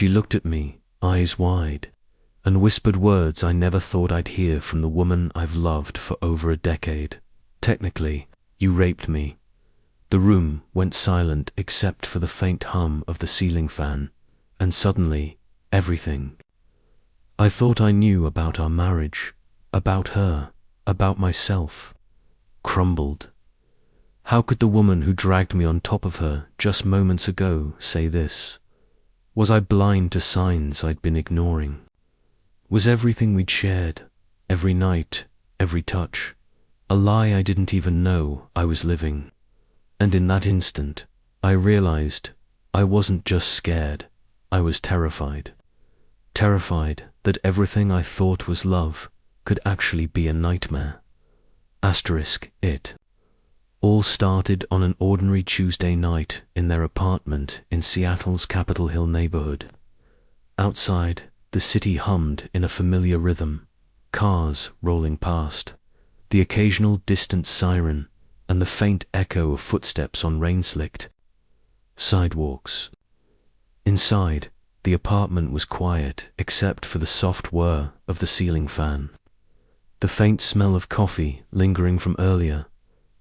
She looked at me, eyes wide, and whispered words I never thought I'd hear from the woman I've loved for over a decade. Technically, you raped me. The room went silent except for the faint hum of the ceiling fan, and suddenly, everything I thought I knew about our marriage, about her, about myself, crumbled. How could the woman who dragged me on top of her just moments ago say this? Was I blind to signs I'd been ignoring? Was everything we'd shared, every night, every touch, a lie I didn't even know I was living? And in that instant, I realized I wasn't just scared, I was terrified. Terrified that everything I thought was love could actually be a nightmare. It all started on an ordinary Tuesday night in their apartment in Seattle's Capitol Hill neighborhood. Outside, the city hummed in a familiar rhythm, cars rolling past, the occasional distant siren, and the faint echo of footsteps on rain-slicked sidewalks. Inside, the apartment was quiet except for the soft whir of the ceiling fan, the faint smell of coffee lingering from earlier,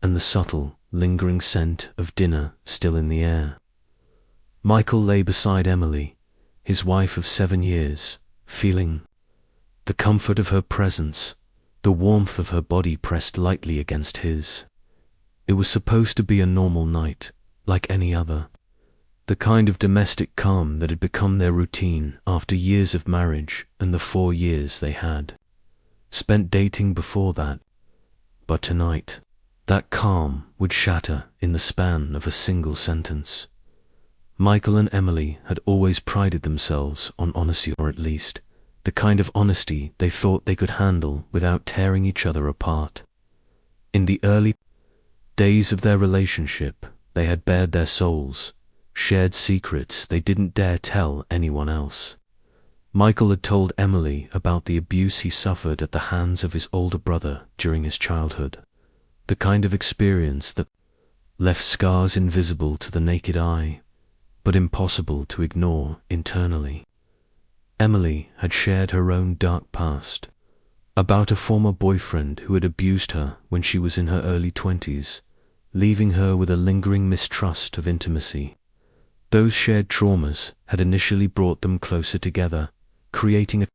and the subtle, lingering scent of dinner still in the air. Michael lay beside Emily, his wife of 7 years, feeling the comfort of her presence, the warmth of her body pressed lightly against his. It was supposed to be a normal night, like any other. The kind of domestic calm that had become their routine after years of marriage and the 4 years they had spent dating before that. But tonight, that calm would shatter in the span of a single sentence. Michael and Emily had always prided themselves on honesty, or at least the kind of honesty they thought they could handle without tearing each other apart. In the early days of their relationship, they had bared their souls, shared secrets they didn't dare tell anyone else. Michael had told Emily about the abuse he suffered at the hands of his older brother during his childhood, the kind of experience that left scars invisible to the naked eye, but impossible to ignore internally. Emily had shared her own dark past, about a former boyfriend who had abused her when she was in her early 20s, leaving her with a lingering mistrust of intimacy. Those shared traumas had initially brought them closer together, creating a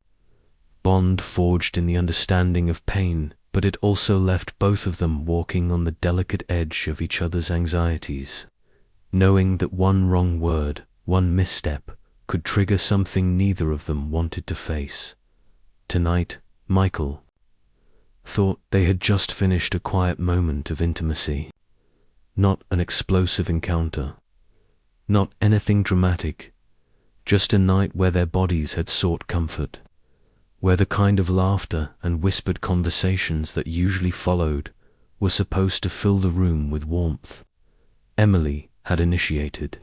bond forged in the understanding of pain, but it also left both of them walking on the delicate edge of each other's anxieties, knowing that one wrong word, one misstep, could trigger something neither of them wanted to face. Tonight, Michael thought they had just finished a quiet moment of intimacy. Not an explosive encounter, not anything dramatic, just a night where their bodies had sought comfort, where the kind of laughter and whispered conversations that usually followed were supposed to fill the room with warmth. Emily had initiated,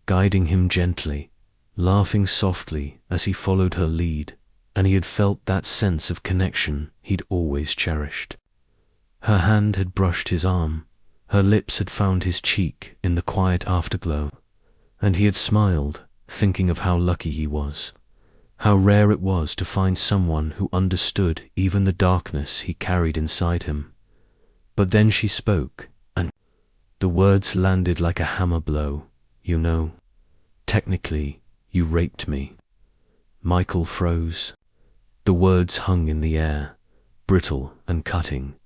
guiding him gently, laughing softly as he followed her lead, and he had felt that sense of connection he'd always cherished. Her hand had brushed his arm, her lips had found his cheek in the quiet afterglow, and he had smiled, thinking of how lucky he was, how rare it was to find someone who understood even the darkness he carried inside him. But then she spoke, and the words landed like a hammer blow. "You know, technically, you raped me." Michael froze. The words hung in the air, brittle and cutting,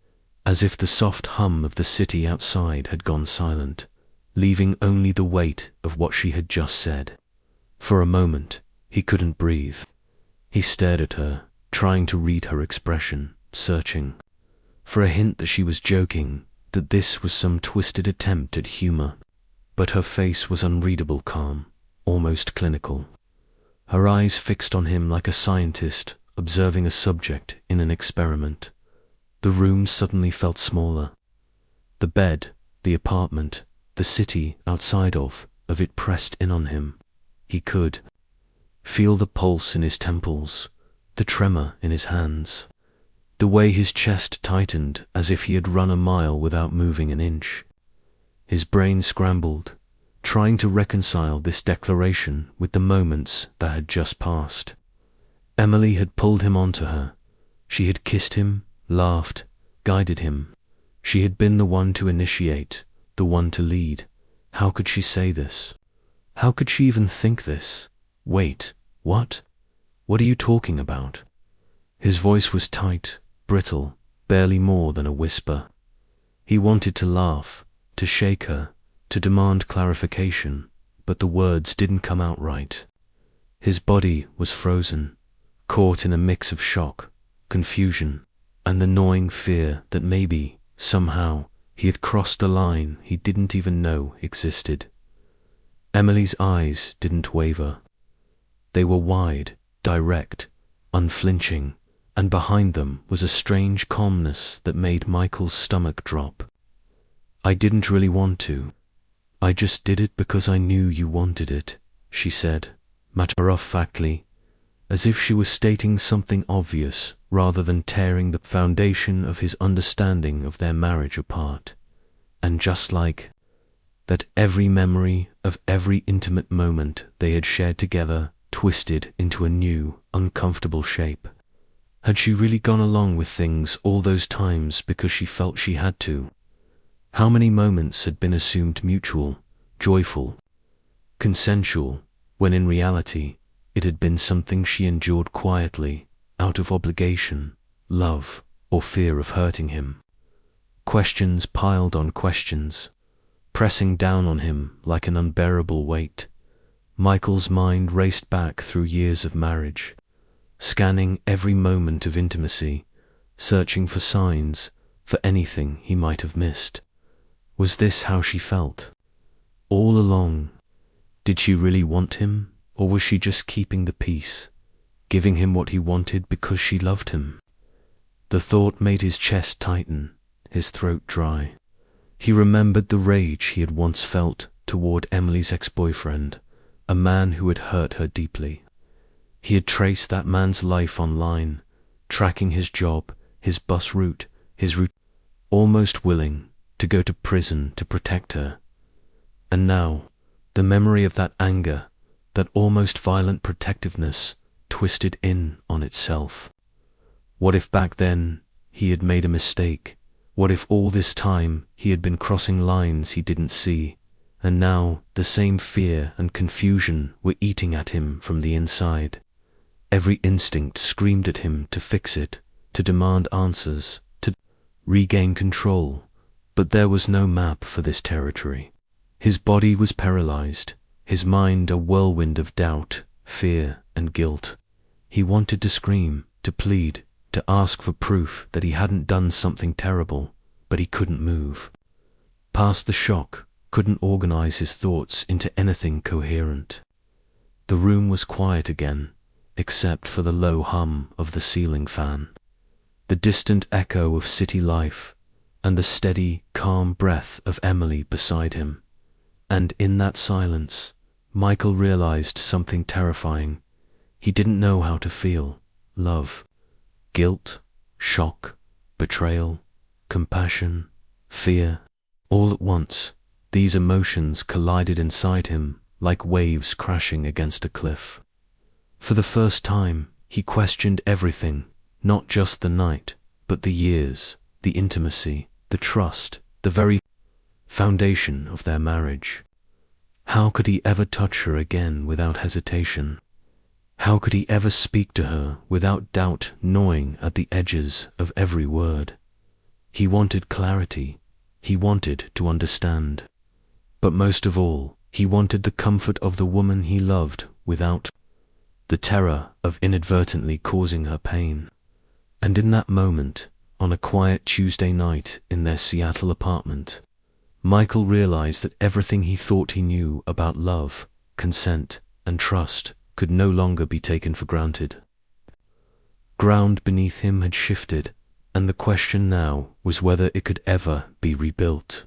as if the soft hum of the city outside had gone silent, leaving only the weight of what she had just said. For a moment, he couldn't breathe. He stared at her, trying to read her expression, searching for a hint that she was joking, that this was some twisted attempt at humor. But her face was unreadable calm, almost clinical. Her eyes fixed on him like a scientist observing a subject in an experiment. The room suddenly felt smaller. The bed, the apartment, the city outside of it pressed in on him. He could feel the pulse in his temples, the tremor in his hands, the way his chest tightened as if he had run a mile without moving an inch. His brain scrambled, trying to reconcile this declaration with the moments that had just passed. Emily had pulled him onto her. She had kissed him, laughed, guided him. She had been the one to initiate, the one to lead. How could she say this? How could she even think this? Wait, what? What are you talking about? His voice was tight, brittle, barely more than a whisper. He wanted to laugh, to shake her, to demand clarification, but the words didn't come out right. His body was frozen, caught in a mix of shock, confusion, and the gnawing fear that maybe, somehow, he had crossed a line he didn't even know existed. Emily's eyes didn't waver. They were wide, direct, unflinching, and behind them was a strange calmness that made Michael's stomach drop. I didn't really want to. I just did it because I knew you wanted it, she said, matter-of-factly, as if she was stating something obvious rather than tearing the foundation of his understanding of their marriage apart. And just like that, every memory of every intimate moment they had shared together twisted into a new, uncomfortable shape. Had she really gone along with things all those times because she felt she had to? How many moments had been assumed mutual, joyful, consensual, when in reality it had been something she endured quietly, out of obligation, love, or fear of hurting him? Questions piled on questions, pressing down on him like an unbearable weight. Michael's mind raced back through years of marriage, scanning every moment of intimacy, searching for signs, for anything he might have missed. Was this how she felt? All along, did she really want him, or was she just keeping the peace, giving him what he wanted because she loved him? The thought made his chest tighten, his throat dry. He remembered the rage he had once felt toward Emily's ex-boyfriend, a man who had hurt her deeply. He had traced that man's life online, tracking his job, his bus route, almost willing to go to prison to protect her. And now, the memory of that anger, that almost violent protectiveness, twisted in on itself. What if back then he had made a mistake? What if all this time he had been crossing lines he didn't see, and now the same fear and confusion were eating at him from the inside? Every instinct screamed at him to fix it, to demand answers, to regain control, but there was no map for this territory. His body was paralyzed, his mind a whirlwind of doubt, fear, and guilt. He wanted to scream, to plead, to ask for proof that he hadn't done something terrible, but he couldn't move. Past the shock, couldn't organize his thoughts into anything coherent. The room was quiet again, except for the low hum of the ceiling fan, the distant echo of city life, and the steady, calm breath of Emily beside him. And in that silence, Michael realized something terrifying. He didn't know how to feel love, guilt, shock, betrayal, compassion, fear. All at once, these emotions collided inside him like waves crashing against a cliff. For the first time, he questioned everything, not just the night, but the years, the intimacy, the trust, the very foundation of their marriage. How could he ever touch her again without hesitation? How could he ever speak to her without doubt gnawing at the edges of every word? He wanted clarity. He wanted to understand. But most of all, he wanted the comfort of the woman he loved without the terror of inadvertently causing her pain. And in that moment, on a quiet Tuesday night in their Seattle apartment, Michael realized that everything he thought he knew about love, consent, and trust could no longer be taken for granted. Ground beneath him had shifted, and the question now was whether it could ever be rebuilt.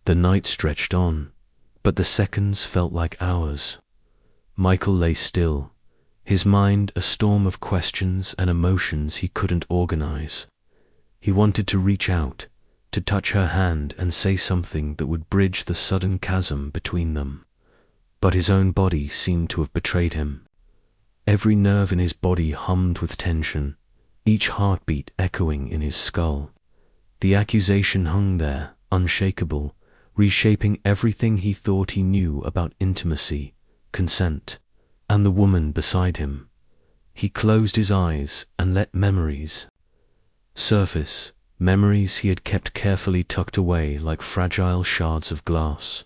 The night stretched on, but the seconds felt like hours. Michael lay still, his mind a storm of questions and emotions he couldn't organize. He wanted to reach out, to touch her hand and say something that would bridge the sudden chasm between them. But his own body seemed to have betrayed him. Every nerve in his body hummed with tension, each heartbeat echoing in his skull. The accusation hung there, unshakable, reshaping everything he thought he knew about intimacy, consent, and the woman beside him. He closed his eyes and let memories surface, memories he had kept carefully tucked away like fragile shards of glass.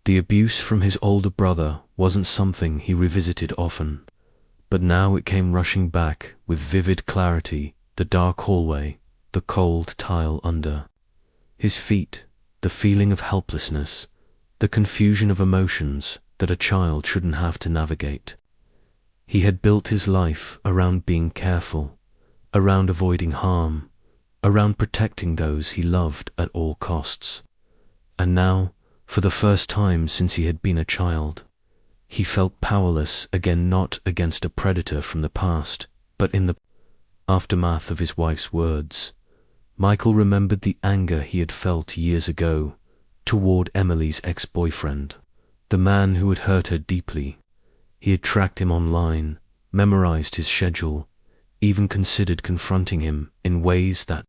The abuse from his older brother wasn't something he revisited often, but now it came rushing back with vivid clarity: the dark hallway, the cold tile under his feet, the feeling of helplessness, the confusion of emotions that a child shouldn't have to navigate. He had built his life around being careful, around avoiding harm, around protecting those he loved at all costs. And now, for the first time since he had been a child, he felt powerless again, not against a predator from the past, but in the aftermath of his wife's words. Michael remembered the anger he had felt years ago toward Emily's ex-boyfriend, the man who had hurt her deeply. He had tracked him online, memorized his schedule, even considered confronting him in ways that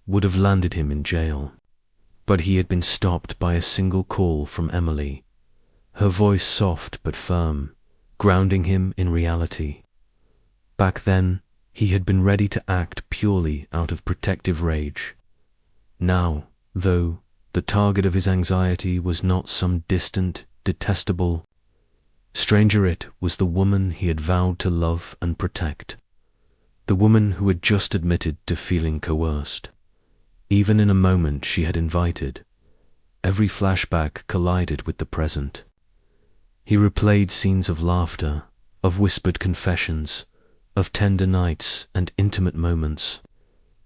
would have landed him in jail. But he had been stopped by a single call from Emily, her voice soft but firm, grounding him in reality. Back then, he had been ready to act purely out of protective rage. Now, though, the target of his anxiety was not some distant, detestable stranger. It was the woman he had vowed to love and protect. The woman who had just admitted to feeling coerced, even in a moment she had invited. Every flashback collided with the present. He replayed scenes of laughter, of whispered confessions, of tender nights and intimate moments.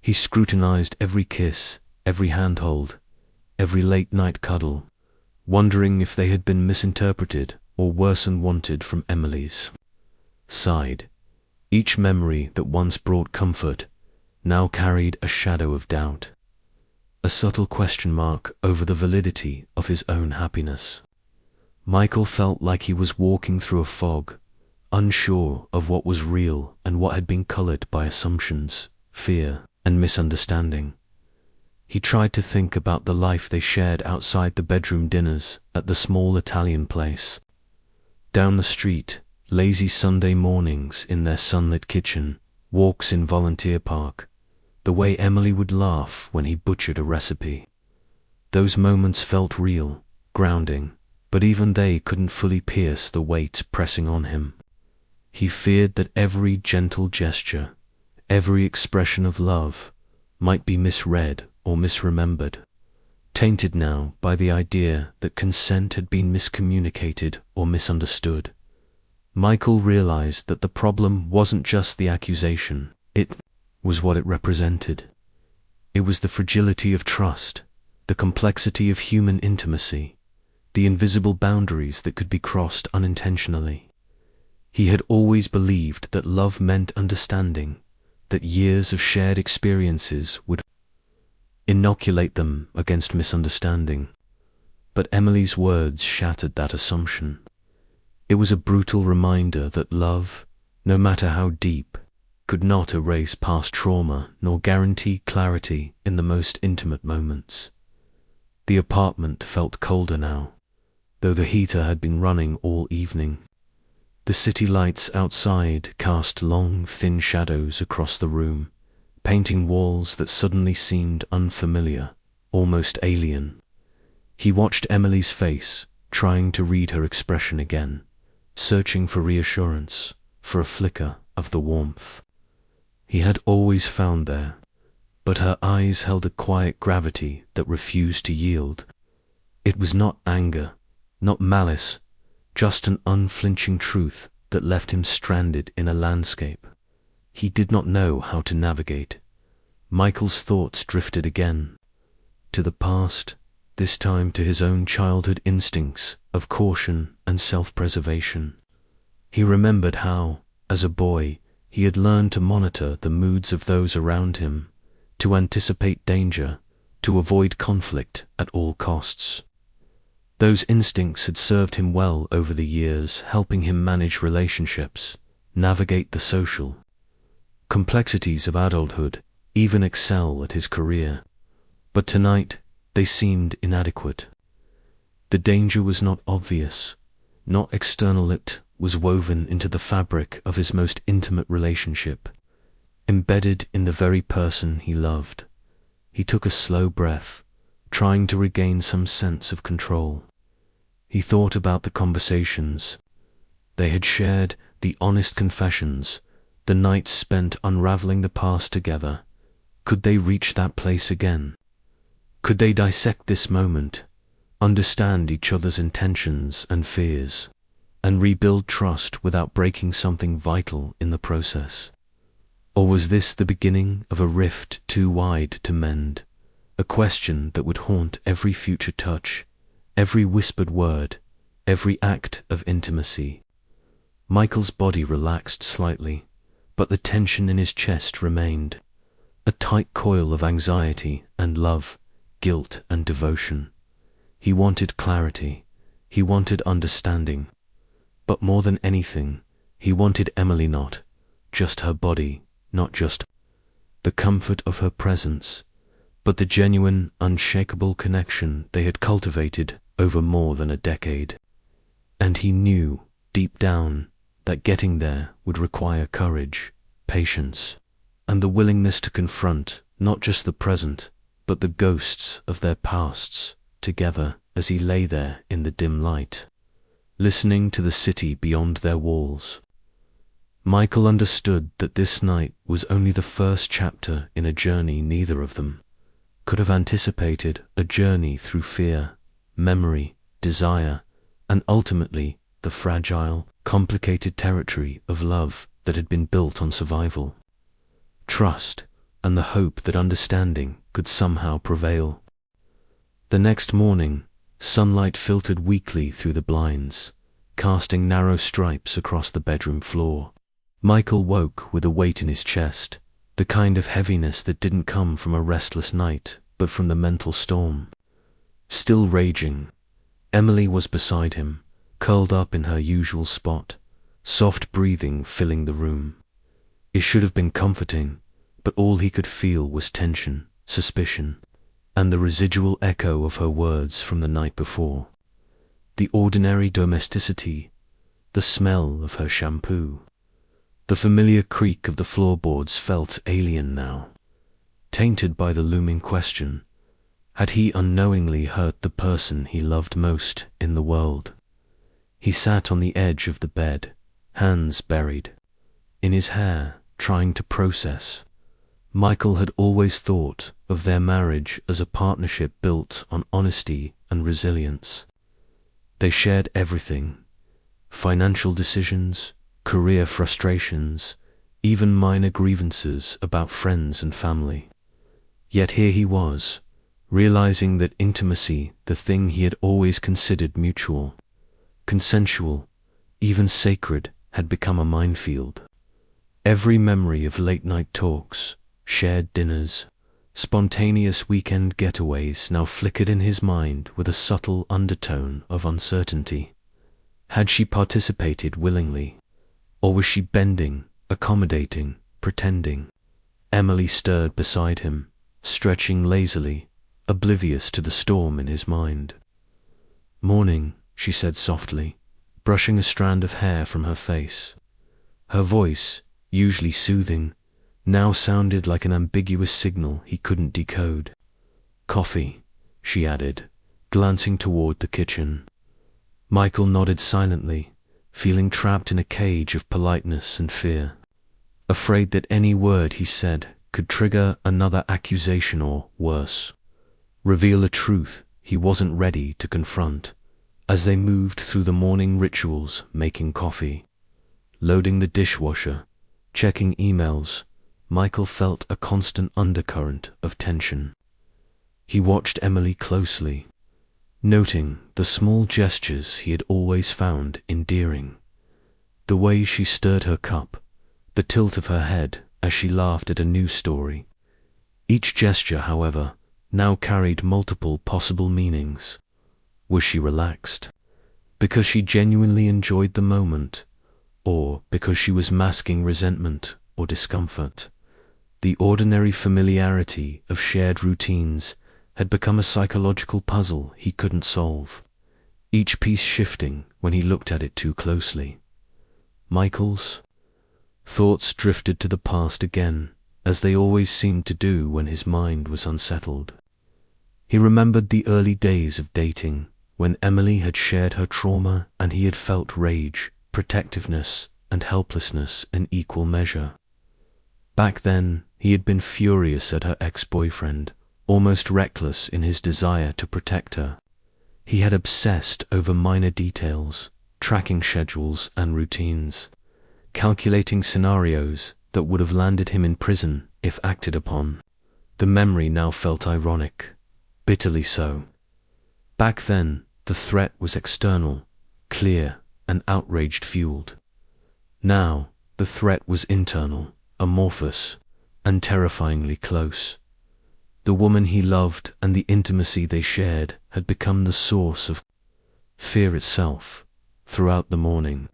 He scrutinized every kiss, every handhold, every late-night cuddle, wondering if they had been misinterpreted or worse, unwanted from Emily's side. Each memory that once brought comfort now carried a shadow of doubt, a subtle question mark over the validity of his own happiness. Michael felt like he was walking through a fog, unsure of what was real and what had been colored by assumptions, fear, and misunderstanding. He tried to think about the life they shared outside the bedroom dinners at the small Italian place, down the street, lazy Sunday mornings in their sunlit kitchen, walks in Volunteer Park, the way Emily would laugh when he butchered a recipe. Those moments felt real, grounding, but even they couldn't fully pierce the weight pressing on him. He feared that every gentle gesture, every expression of love, might be misread or misremembered, tainted now by the idea that consent had been miscommunicated or misunderstood. Michael realized that the problem wasn't just the accusation, it was what it represented. It was the fragility of trust, the complexity of human intimacy, the invisible boundaries that could be crossed unintentionally. He had always believed that love meant understanding, that years of shared experiences would inoculate them against misunderstanding. But Emily's words shattered that assumption. It was a brutal reminder that love, no matter how deep, could not erase past trauma nor guarantee clarity in the most intimate moments. The apartment felt colder now, though the heater had been running all evening. The city lights outside cast long, thin shadows across the room, painting walls that suddenly seemed unfamiliar, almost alien. He watched Emily's face, trying to read her expression again, searching for reassurance, for a flicker of the warmth he had always found there. But her eyes held a quiet gravity that refused to yield. It was not anger, not malice, just an unflinching truth that left him stranded in a landscape he did not know how to navigate. Michael's thoughts drifted again, to the past, this time to his own childhood instincts of caution and self-preservation. He remembered how, as a boy, he had learned to monitor the moods of those around him, to anticipate danger, to avoid conflict at all costs. Those instincts had served him well over the years, helping him manage relationships, navigate the social complexities of adulthood, even excel at his career. But tonight, they seemed inadequate. The danger was not obvious, not external. It was woven into the fabric of his most intimate relationship, embedded in the very person he loved. He took a slow breath, trying to regain some sense of control. He thought about the conversations they had shared, the honest confessions, the nights spent unraveling the past together. Could they reach that place again? Could they dissect this moment, understand each other's intentions and fears, and rebuild trust without breaking something vital in the process? Or was this the beginning of a rift too wide to mend, a question that would haunt every future touch, every whispered word, every act of intimacy? Michael's body relaxed slightly, but the tension in his chest remained, a tight coil of anxiety and love, guilt and devotion. He wanted clarity, he wanted understanding, but more than anything, he wanted Emily, not just her body, not just the comfort of her presence, but the genuine, unshakable connection they had cultivated over more than a decade. And he knew, deep down, that getting there would require courage, patience, and the willingness to confront not just the present, but the ghosts of their pasts together. As he lay there in the dim light, listening to the city beyond their walls, Michael understood that this night was only the first chapter in a journey neither of them could have anticipated, a journey through fear, memory, desire, and ultimately the fragile, complicated territory of love that had been built on survival, trust, and the hope that understanding could somehow prevail. The next morning, sunlight filtered weakly through the blinds, casting narrow stripes across the bedroom floor. Michael woke with a weight in his chest, the kind of heaviness that didn't come from a restless night, but from the mental storm. Still raging, Emily was beside him, curled up in her usual spot, soft breathing filling the room. It should have been comforting, but all he could feel was tension, suspicion, and the residual echo of her words from the night before. The ordinary domesticity, the smell of her shampoo, the familiar creak of the floorboards felt alien now, tainted by the looming question: had he unknowingly hurt the person he loved most in the world? He sat on the edge of the bed, hands buried in his hair, trying to process. Michael had always thought of their marriage as a partnership built on honesty and resilience. They shared everything: financial decisions, career frustrations, even minor grievances about friends and family. Yet here he was, realizing that intimacy, the thing he had always considered mutual, consensual, even sacred, had become a minefield. Every memory of late-night talks, shared dinners, spontaneous weekend getaways now flickered in his mind with a subtle undertone of uncertainty. Had she participated willingly, or was she bending, accommodating, pretending? Emily stirred beside him, stretching lazily, oblivious to the storm in his mind. "Morning," she said softly, brushing a strand of hair from her face. Her voice, usually soothing, now sounded like an ambiguous signal he couldn't decode. "Coffee," she added, glancing toward the kitchen. Michael nodded silently, feeling trapped in a cage of politeness and fear, afraid that any word he said could trigger another accusation or, worse, reveal a truth he wasn't ready to confront. As they moved through the morning rituals, making coffee, loading the dishwasher, checking emails, Michael felt a constant undercurrent of tension. He watched Emily closely, noting the small gestures he had always found endearing. The way she stirred her cup, the tilt of her head as she laughed at a news story. Each gesture, however, now carried multiple possible meanings. Was she relaxed because she genuinely enjoyed the moment, or because she was masking resentment or discomfort? The ordinary familiarity of shared routines had become a psychological puzzle he couldn't solve, each piece shifting when he looked at it too closely. Michael's thoughts drifted to the past again, as they always seemed to do when his mind was unsettled. He remembered the early days of dating, when Emily had shared her trauma and he had felt rage, protectiveness, and helplessness in equal measure. Back then, he had been furious at her ex-boyfriend, almost reckless in his desire to protect her. He had obsessed over minor details, tracking schedules and routines, calculating scenarios that would have landed him in prison if acted upon. The memory now felt ironic, bitterly so. Back then, the threat was external, clear, and outrage-fueled. Now, the threat was internal, amorphous, and terrifyingly close. The woman he loved and the intimacy they shared had become the source of fear itself. Throughout the morning,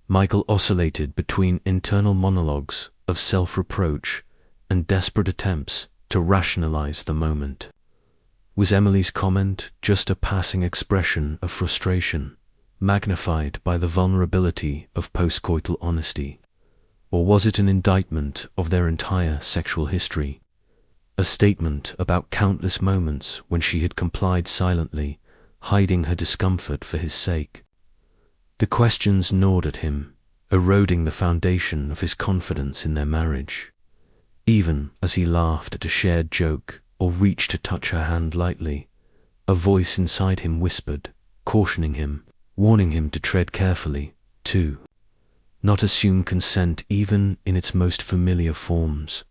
Michael oscillated between internal monologues of self-reproach and desperate attempts to rationalize the moment. Was Emily's comment just a passing expression of frustration, magnified by the vulnerability of postcoital honesty? Or was it an indictment of their entire sexual history? A statement about countless moments when she had complied silently, hiding her discomfort for his sake? The questions gnawed at him, eroding the foundation of his confidence in their marriage. Even as he laughed at a shared joke or reached to touch her hand lightly, a voice inside him whispered, cautioning him, warning him to tread carefully, to not assume consent even in its most familiar forms.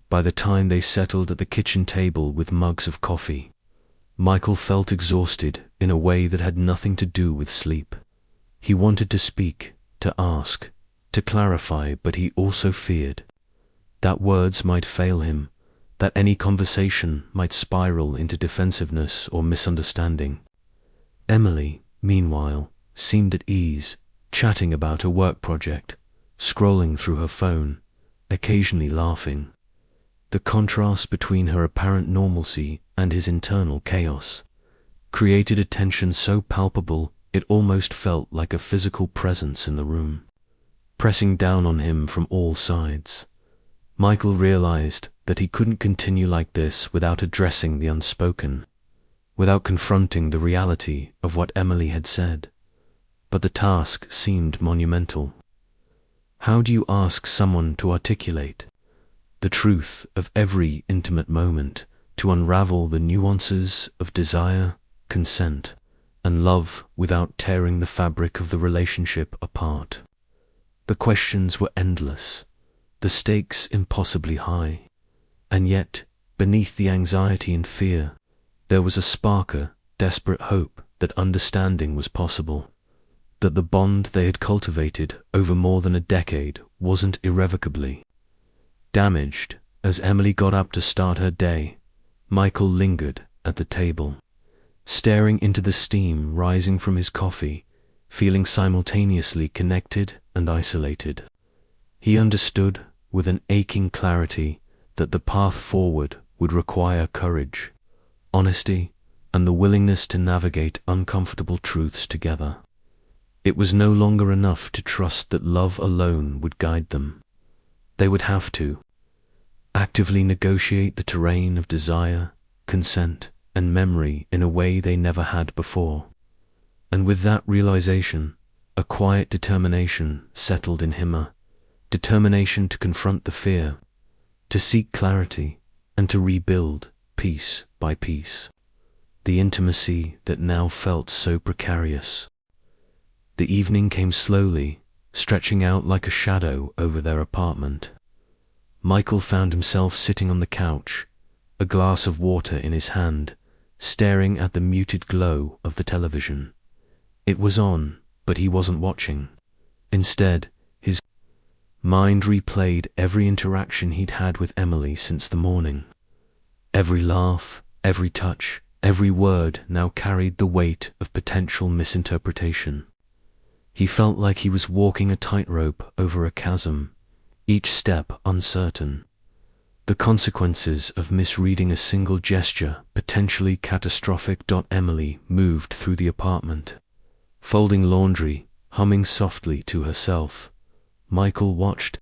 By the time they settled at the kitchen table with mugs of coffee, Michael felt exhausted in a way that had nothing to do with sleep. He wanted to speak, to ask, to clarify, but he also feared that words might fail him, that any conversation might spiral into defensiveness or misunderstanding. Emily, meanwhile, seemed at ease, chatting about a work project, scrolling through her phone, occasionally laughing. The contrast between her apparent normalcy and his internal chaos created a tension so palpable it almost felt like a physical presence in the room, pressing down on him from all sides. Michael realized that he couldn't continue like this without addressing the unspoken, without confronting the reality of what Emily had said. But the task seemed monumental. How do you ask someone to articulate the truth of every intimate moment, to unravel the nuances of desire, consent, and love without tearing the fabric of the relationship apart? The questions were endless, the stakes impossibly high, and yet, beneath the anxiety and fear, there was a sparker, desperate hope that understanding was possible, that the bond they had cultivated over more than a decade wasn't irrevocably damaged. As Emily got up to start her day, Michael lingered at the table, staring into the steam rising from his coffee, feeling simultaneously connected and isolated. He understood with an aching clarity that the path forward would require courage, honesty, and the willingness to navigate uncomfortable truths together. It was no longer enough to trust that love alone would guide them. They would have to actively negotiate the terrain of desire, consent, and memory in a way they never had before. And with that realization, a quiet determination settled in him, a determination to confront the fear, to seek clarity, and to rebuild, piece by piece, the intimacy that now felt so precarious. The evening came slowly, stretching out like a shadow over their apartment. Michael found himself sitting on the couch, a glass of water in his hand, staring at the muted glow of the television. It was on, but he wasn't watching. Instead, his mind replayed every interaction he'd had with Emily since the morning. Every laugh, Every touch, every word now carried the weight of potential misinterpretation. He felt like he was walking a tightrope over a chasm, each step uncertain. The consequences of misreading a single gesture potentially catastrophic. Emily moved through the apartment, folding laundry, humming softly to herself. Michael watched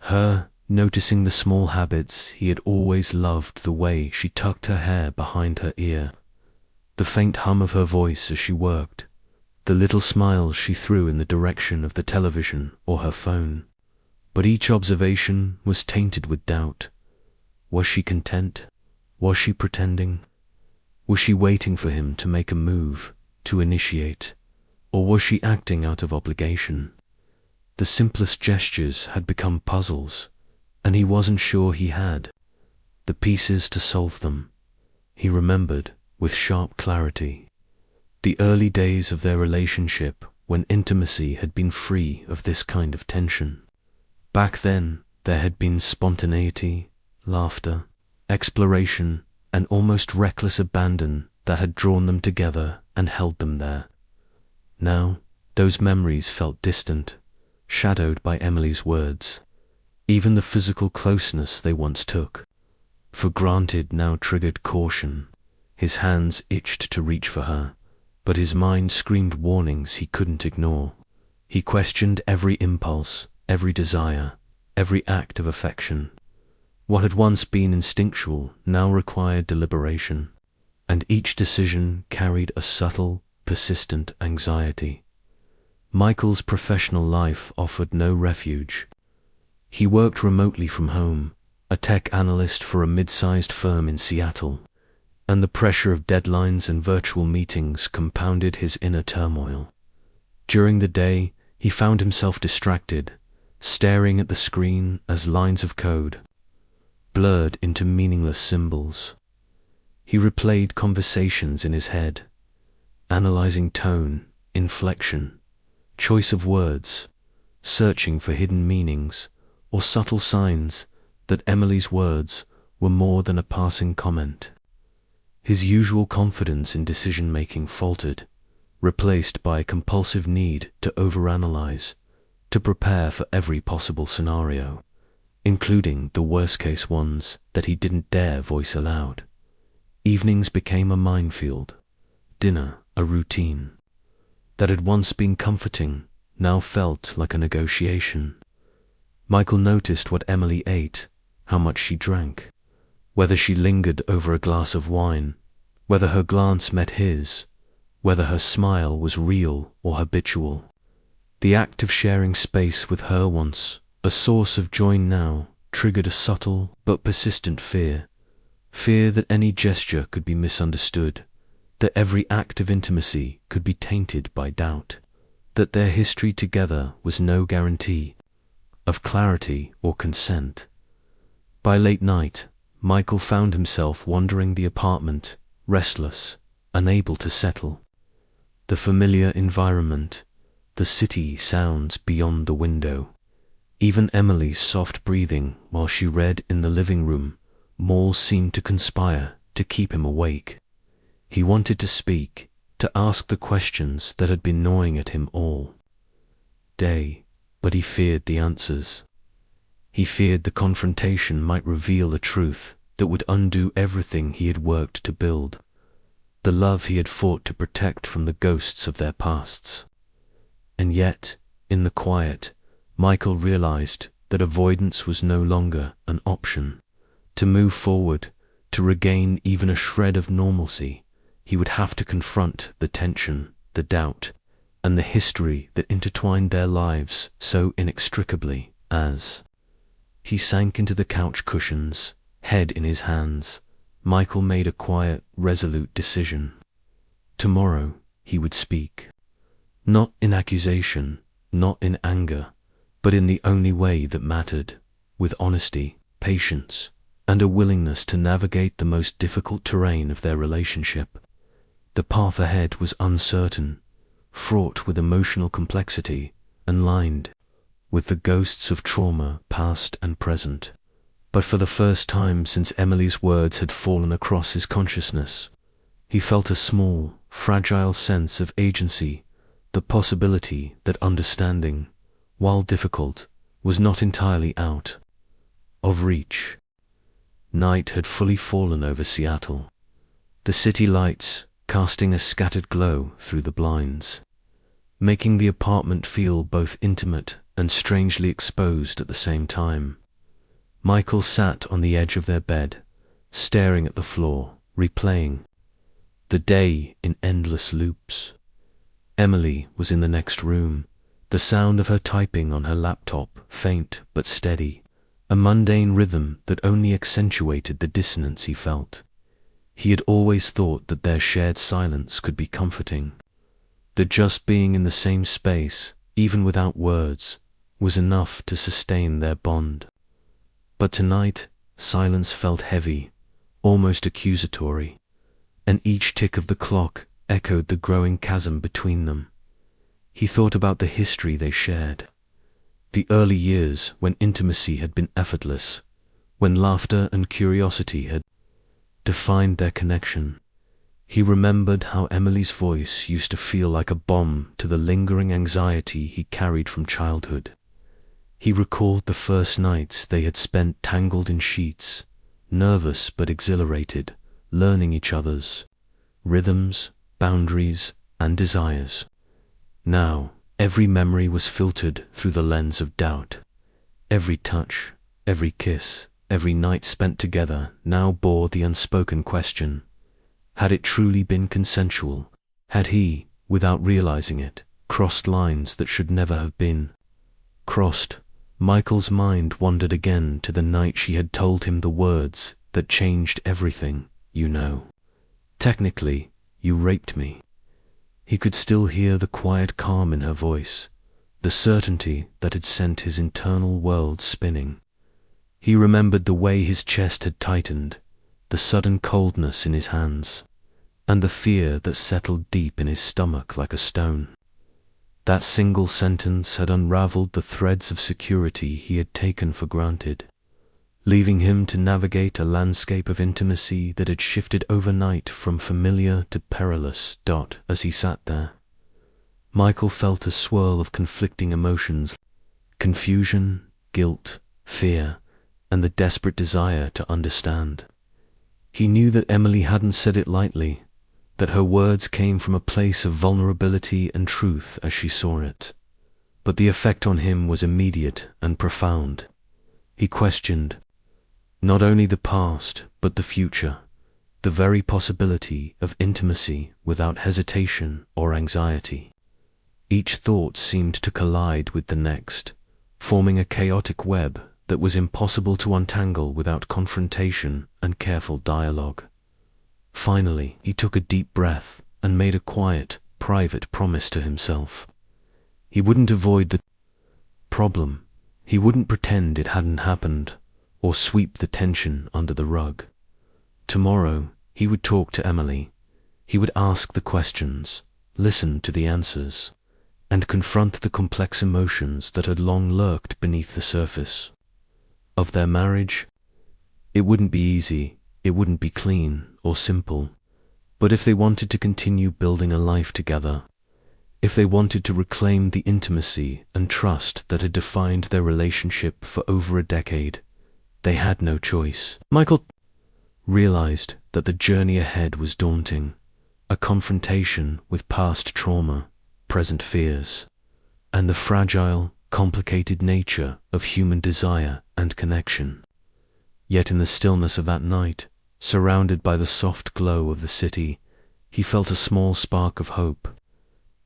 her, noticing the small habits he had always loved: the way she tucked her hair behind her ear, the faint hum of her voice as she worked, the little smiles she threw in the direction of the television or her phone. But each observation was tainted with doubt. Was she content? Was she pretending? Was she waiting for him to make a move, to initiate? Or was she acting out of obligation? The simplest gestures had become puzzles, and he wasn't sure he had the pieces to solve them. He remembered, with sharp clarity, the early days of their relationship when intimacy had been free of this kind of tension. Back then, there had been spontaneity, laughter, exploration, and almost reckless abandon that had drawn them together and held them there. Now, those memories felt distant, shadowed by Emily's words. Even the physical closeness they once took for granted now triggered caution. His hands itched to reach for her, but his mind screamed warnings he couldn't ignore. He questioned every impulse, every desire, every act of affection. What had once been instinctual now required deliberation, and each decision carried a subtle, persistent anxiety. Michael's professional life offered no refuge. He worked remotely from home, a tech analyst for a mid-sized firm in Seattle, and the pressure of deadlines and virtual meetings compounded his inner turmoil. During the day, he found himself distracted, staring at the screen as lines of code blurred into meaningless symbols. He replayed conversations in his head, analyzing tone, inflection, choice of words, searching for hidden meanings or subtle signs that Emily's words were more than a passing comment. His usual confidence in decision-making faltered, replaced by a compulsive need to overanalyze, to prepare for every possible scenario, including the worst-case ones that he didn't dare voice aloud. Evenings became a minefield, dinner a routine. That had once been comforting now felt like a negotiation. Michael noticed what Emily ate, how much she drank, whether she lingered over a glass of wine, whether her glance met his, whether her smile was real or habitual. The act of sharing space with her once a source of joy now triggered a subtle but persistent fear that any gesture could be misunderstood, that every act of intimacy could be tainted by doubt, that their history together was no guarantee of clarity or consent. By late night, Michael found himself wandering the apartment, restless, unable to settle. The familiar environment, the city sounds beyond the window, even Emily's soft breathing while she read in the living room, all seemed to conspire to keep him awake. He wanted to speak, to ask the questions that had been gnawing at him all day, but he feared the answers. He feared the confrontation might reveal a truth that would undo everything he had worked to build, the love he had fought to protect from the ghosts of their pasts. And yet, in the quiet, Michael realized that avoidance was no longer an option. To move forward, to regain even a shred of normalcy, he would have to confront the tension, the doubt, and the history that intertwined their lives so inextricably. As he sank into the couch cushions, head in his hands, Michael made a quiet, resolute decision. Tomorrow he would speak. Not in accusation, not in anger, but in the only way that mattered, with honesty, patience, and a willingness to navigate the most difficult terrain of their relationship. The path ahead was uncertain, fraught with emotional complexity, and lined with the ghosts of trauma past and present. But for the first time since Emily's words had fallen across his consciousness, he felt a small, fragile sense of agency, the possibility that understanding, while difficult, was not entirely out of reach. Night had fully fallen over Seattle, the city lights casting a scattered glow through the blinds, making the apartment feel both intimate and strangely exposed at the same time. Michael sat on the edge of their bed, staring at the floor, replaying the day in endless loops. Emily was in the next room, the sound of her typing on her laptop, faint but steady, a mundane rhythm that only accentuated the dissonance he felt. He had always thought that their shared silence could be comforting, that just being in the same space, even without words, was enough to sustain their bond. But tonight, silence felt heavy, almost accusatory, and each tick of the clock echoed the growing chasm between them. He thought about the history they shared, the early years when intimacy had been effortless, when laughter and curiosity had defined their connection. He remembered how Emily's voice used to feel like a balm to the lingering anxiety he carried from childhood. He recalled the first nights they had spent tangled in sheets, nervous but exhilarated, learning each other's rhythms, boundaries, and desires. Now, every memory was filtered through the lens of doubt. Every touch, every kiss, every night spent together now bore the unspoken question: had it truly been consensual? Had he, without realizing it, crossed lines that should never have been crossed? Michael's mind wandered again to the night she had told him the words that changed everything. You know, technically, you raped me. He could still hear the quiet calm in her voice, the certainty that had sent his internal world spinning. He remembered the way his chest had tightened, the sudden coldness in his hands, and the fear that settled deep in his stomach like a stone. That single sentence had unraveled the threads of security he had taken for granted, leaving him to navigate a landscape of intimacy that had shifted overnight from familiar to perilous. As he sat there, Michael felt a swirl of conflicting emotions: confusion, guilt, fear, and the desperate desire to understand. He knew that Emily hadn't said it lightly, that her words came from a place of vulnerability and truth as she saw it. But the effect on him was immediate and profound. He questioned not only the past, but the future, the very possibility of intimacy without hesitation or anxiety. Each thought seemed to collide with the next, forming a chaotic web that was impossible to untangle without confrontation and careful dialogue. Finally, he took a deep breath and made a quiet, private promise to himself. He wouldn't avoid the problem. He wouldn't pretend it hadn't happened, or sweep the tension under the rug. Tomorrow, he would talk to Emily. He would ask the questions, listen to the answers, and confront the complex emotions that had long lurked beneath the surface of their marriage. It wouldn't be easy, it wouldn't be clean or simple, but if they wanted to continue building a life together, if they wanted to reclaim the intimacy and trust that had defined their relationship for over a decade, they had no choice. Michael realized that the journey ahead was daunting, a confrontation with past trauma, present fears, and the fragile, complicated nature of human desire and connection. Yet in the stillness of that night, surrounded by the soft glow of the city, he felt a small spark of hope.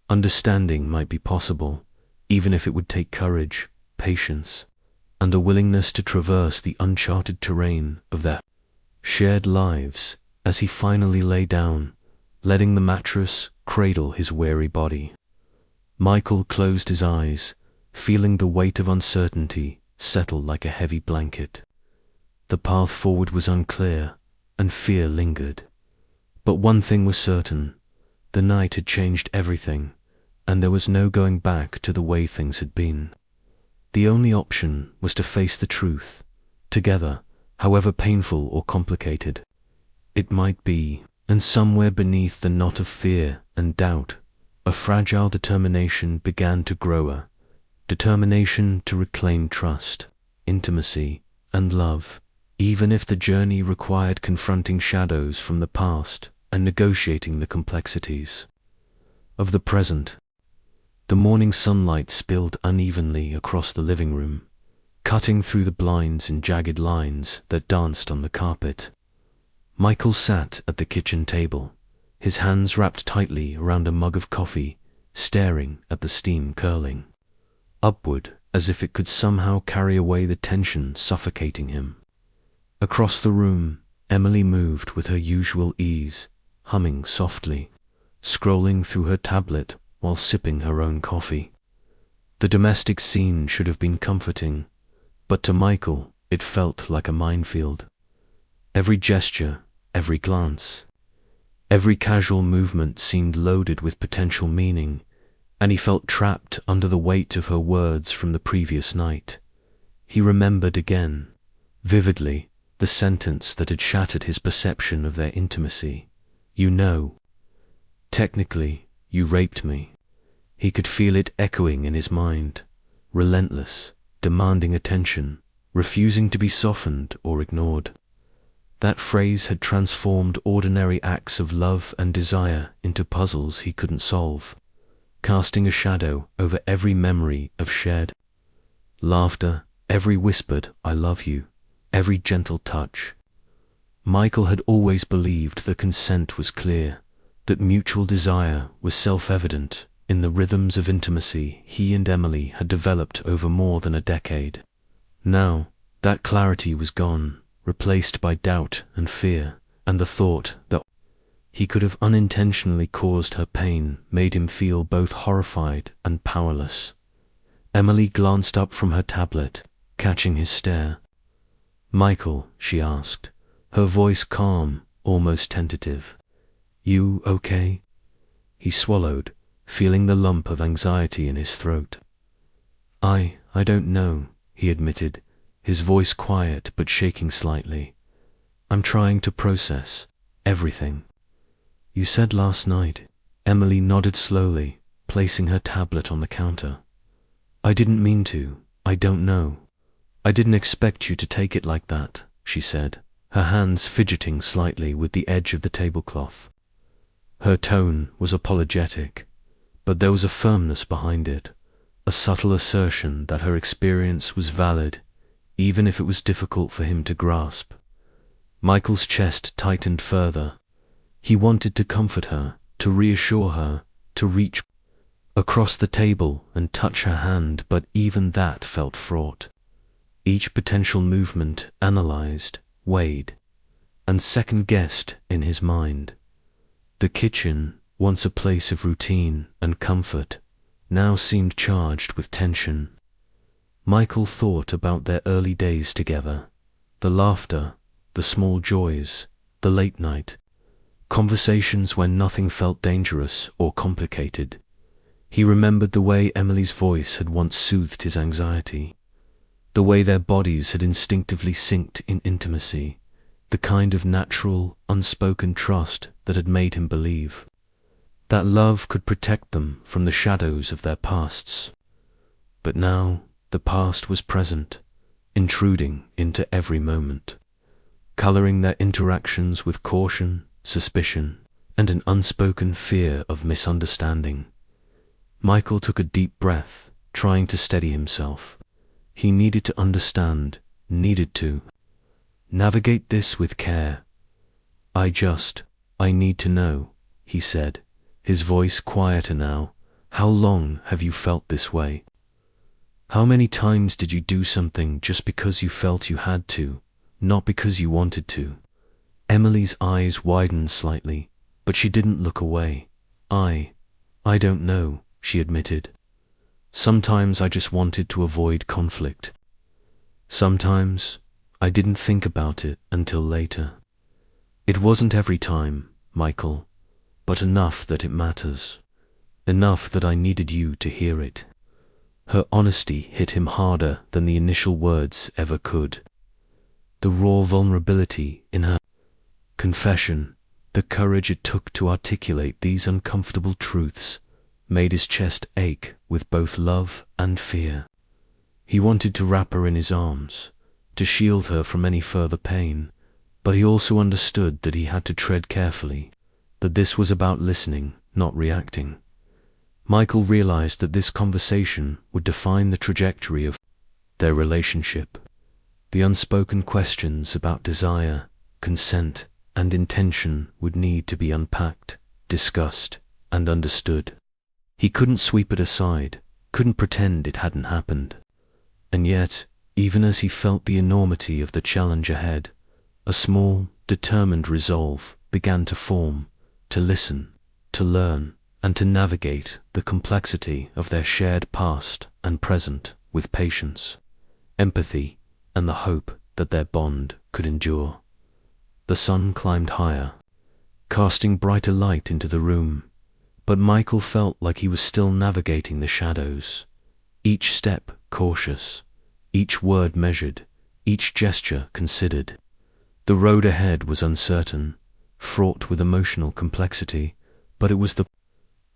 Understanding might be possible, even if it would take courage, patience, and a willingness to traverse the uncharted terrain of their shared lives. As he finally lay down, letting the mattress cradle his weary body, Michael closed his eyes, feeling the weight of uncertainty settle like a heavy blanket. The path forward was unclear, and fear lingered. But one thing was certain: the night had changed everything, and there was no going back to the way things had been. The only option was to face the truth, together, however painful or complicated it might be. And somewhere beneath the knot of fear and doubt, a fragile determination began to grow, a determination to reclaim trust, intimacy, and love, even if the journey required confronting shadows from the past and negotiating the complexities of the present. The morning sunlight spilled unevenly across the living room, cutting through the blinds in jagged lines that danced on the carpet. Michael sat at the kitchen table, his hands wrapped tightly around a mug of coffee, staring at the steam curling upward as if it could somehow carry away the tension suffocating him. Across the room, Emily moved with her usual ease, humming softly, scrolling through her tablet while sipping her own coffee. The domestic scene should have been comforting, but to Michael it felt like a minefield. Every gesture, every glance, every casual movement seemed loaded with potential meaning, and he felt trapped under the weight of her words from the previous night. He remembered again, vividly, the sentence that had shattered his perception of their intimacy. "You know, technically, you raped me." He could feel it echoing in his mind, relentless, demanding attention, refusing to be softened or ignored. That phrase had transformed ordinary acts of love and desire into puzzles he couldn't solve, casting a shadow over every memory of shared laughter, every whispered "I love you," every gentle touch. Michael had always believed that consent was clear, that mutual desire was self-evident in the rhythms of intimacy he and Emily had developed over more than a decade. Now, that clarity was gone, replaced by doubt and fear, and the thought that he could have unintentionally caused her pain made him feel both horrified and powerless. Emily glanced up from her tablet, catching his stare. "Michael," she asked, her voice calm, almost tentative. "You okay?" He swallowed, feeling the lump of anxiety in his throat. I don't know," he admitted, his voice quiet but shaking slightly. "I'm trying to process everything." "You said last night." Emily nodded slowly, placing her tablet on the counter. "I didn't mean to. I don't know. I didn't expect you to take it like that," she said, her hands fidgeting slightly with the edge of the tablecloth. Her tone was apologetic, but there was a firmness behind it, a subtle assertion that her experience was valid, even if it was difficult for him to grasp. Michael's chest tightened further. He wanted to comfort her, to reassure her, to reach across the table and touch her hand, but even that felt fraught. Each potential movement analyzed, weighed, and second-guessed in his mind. The kitchen, once a place of routine and comfort, now seemed charged with tension. Michael thought about their early days together, the laughter, the small joys, the late night conversations when nothing felt dangerous or complicated. He remembered the way Emily's voice had once soothed his anxiety, the way their bodies had instinctively synced in intimacy, the kind of natural, unspoken trust that had made him believe that love could protect them from the shadows of their pasts. But now the past was present, intruding into every moment, coloring their interactions with caution, suspicion, and an unspoken fear of misunderstanding. Michael took a deep breath, trying to steady himself. He needed to understand, needed to navigate this with care. I need to know," he said, his voice quieter now. "How long have you felt this way? How many times did you do something just because you felt you had to, not because you wanted to?" Emily's eyes widened slightly, but she didn't look away. I don't know," she admitted. "Sometimes I just wanted to avoid conflict. Sometimes I didn't think about it until later. It wasn't every time, Michael, but enough that it matters. Enough that I needed you to hear it." Her honesty hit him harder than the initial words ever could. The raw vulnerability in her confession, the courage it took to articulate these uncomfortable truths, made his chest ache with both love and fear. He wanted to wrap her in his arms, to shield her from any further pain, but he also understood that he had to tread carefully, that this was about listening, not reacting. Michael realized that this conversation would define the trajectory of their relationship. The unspoken questions about desire, consent, and intention would need to be unpacked, discussed, and understood. He couldn't sweep it aside, couldn't pretend it hadn't happened. And yet, even as he felt the enormity of the challenge ahead, a small, determined resolve began to form, to listen, to learn, and to navigate the complexity of their shared past and present with patience, empathy, and the hope that their bond could endure. The sun climbed higher, casting brighter light into the room, but Michael felt like he was still navigating the shadows, each step cautious, each word measured, each gesture considered. The road ahead was uncertain, fraught with emotional complexity, but it was the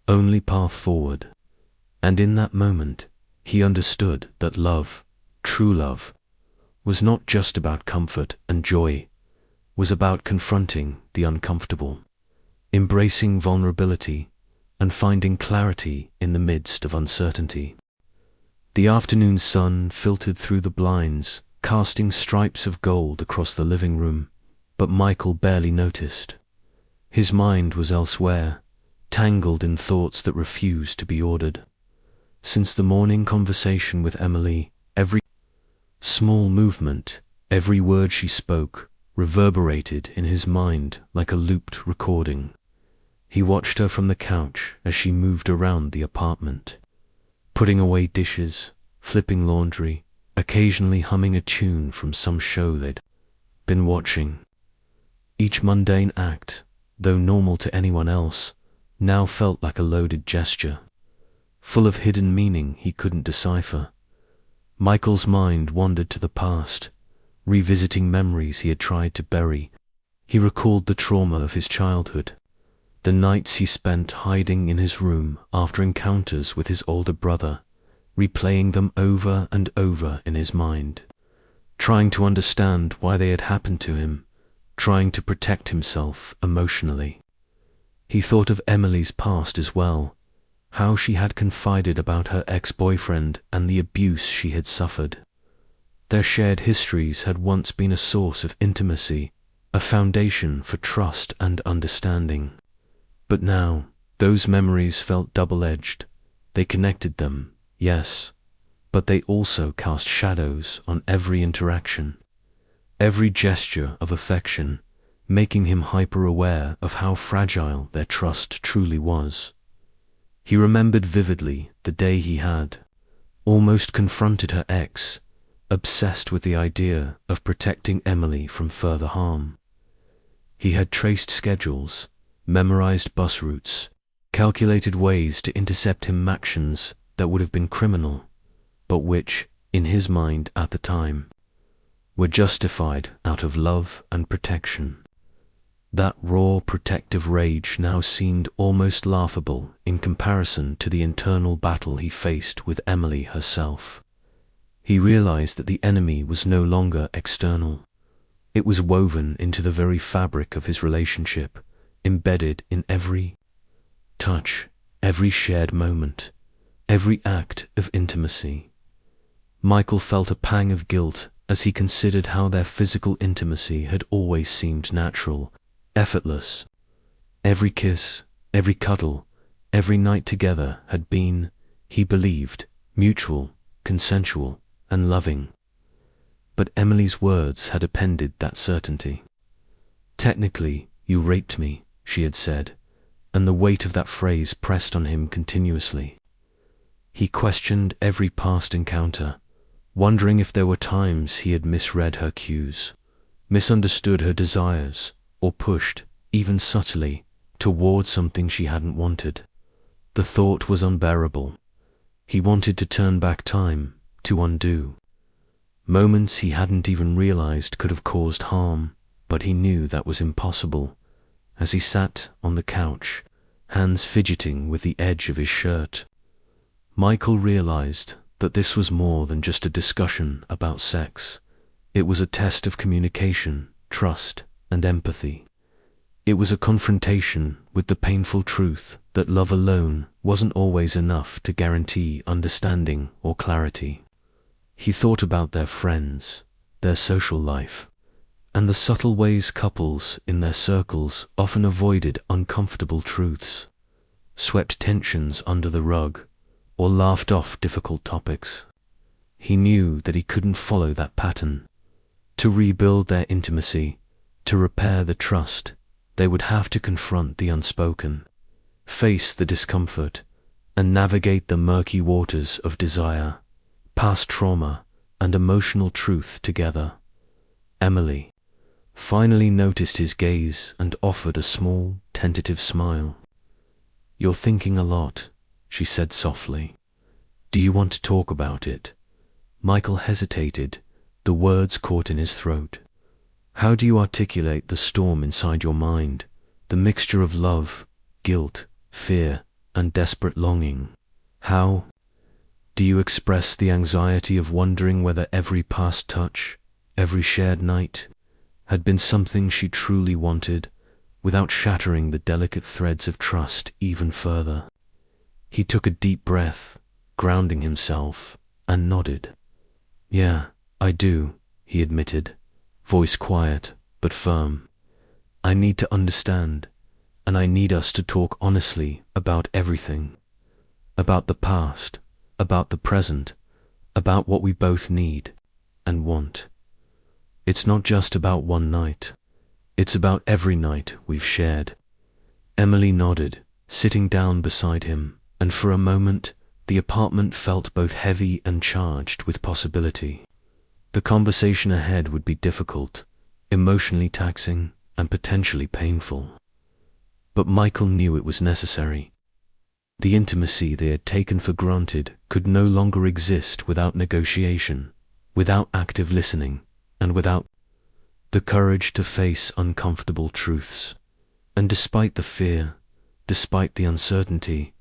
only path forward. And in that moment, he understood that love, true love, was not just about comfort and joy, was about confronting the uncomfortable, embracing vulnerability, and finding clarity in the midst of uncertainty. The afternoon sun filtered through the blinds, casting stripes of gold across the living room, but Michael barely noticed. His mind was elsewhere, tangled in thoughts that refused to be ordered. Since the morning conversation with Emily, every small movement, every word she spoke, reverberated in his mind like a looped recording. He watched her from the couch as she moved around the apartment, putting away dishes, flipping laundry, occasionally humming a tune from some show they'd been watching. Each mundane act, though normal to anyone else, now felt like a loaded gesture, full of hidden meaning he couldn't decipher. Michael's mind wandered to the past, revisiting memories he had tried to bury. He recalled the trauma of his childhood, the nights he spent hiding in his room after encounters with his older brother, replaying them over and over in his mind, trying to understand why they had happened to him, trying to protect himself emotionally. He thought of Emily's past as well, how she had confided about her ex-boyfriend and the abuse she had suffered. Their shared histories had once been a source of intimacy, a foundation for trust and understanding. But now, those memories felt double-edged. They connected them, yes, but they also cast shadows on every interaction, every gesture of affection, making him hyper-aware of how fragile their trust truly was. He remembered vividly the day he had almost confronted her ex, obsessed with the idea of protecting Emily from further harm. He had traced schedules, memorized bus routes, calculated ways to intercept him actions that would have been criminal, but which, in his mind at the time, were justified out of love and protection. That raw, protective rage now seemed almost laughable in comparison to the internal battle he faced with Emily herself. He realized that the enemy was no longer external. It was woven into the very fabric of his relationship, embedded in every touch, every shared moment, every act of intimacy. Michael felt a pang of guilt as he considered how their physical intimacy had always seemed natural, effortless. Every kiss, every cuddle, every night together had been, he believed, mutual, consensual, and loving. But Emily's words had appended that certainty. "Technically, you raped me," she had said, and the weight of that phrase pressed on him continuously. He questioned every past encounter, wondering if there were times he had misread her cues, misunderstood her desires, or pushed, even subtly, toward something she hadn't wanted. The thought was unbearable. He wanted to turn back time, to undo. Moments he hadn't even realized could have caused harm, but he knew that was impossible. As he sat on the couch, hands fidgeting with the edge of his shirt, Michael realized that this was more than just a discussion about sex. It was a test of communication, trust, and empathy. It was a confrontation with the painful truth that love alone wasn't always enough to guarantee understanding or clarity. He thought about their friends, their social life, and the subtle ways couples in their circles often avoided uncomfortable truths, swept tensions under the rug, or laughed off difficult topics. He knew that he couldn't follow that pattern. To rebuild their intimacy, to repair the trust, they would have to confront the unspoken, face the discomfort, and navigate the murky waters of desire, past trauma, and emotional truth together. Emily finally noticed his gaze and offered a small, tentative smile. "You're thinking a lot," she said softly. "Do you want to talk about it?" Michael hesitated, the words caught in his throat. How do you articulate the storm inside your mind, the mixture of love, guilt, fear, and desperate longing? How do you express the anxiety of wondering whether every past touch, every shared night, had been something she truly wanted, without shattering the delicate threads of trust even further? He took a deep breath, grounding himself, and nodded. "Yeah, I do," he admitted, voice quiet but firm. "I need to understand, and I need us to talk honestly about everything. About the past, about the present, about what we both need and want. It's not just about one night. It's about every night we've shared." Emily nodded, sitting down beside him, and for a moment the apartment felt both heavy and charged with possibility. The conversation ahead would be difficult, emotionally taxing, and potentially painful. But Michael knew it was necessary. The intimacy they had taken for granted could no longer exist without negotiation, without active listening, and without the courage to face uncomfortable truths. And despite the fear, despite the uncertainty,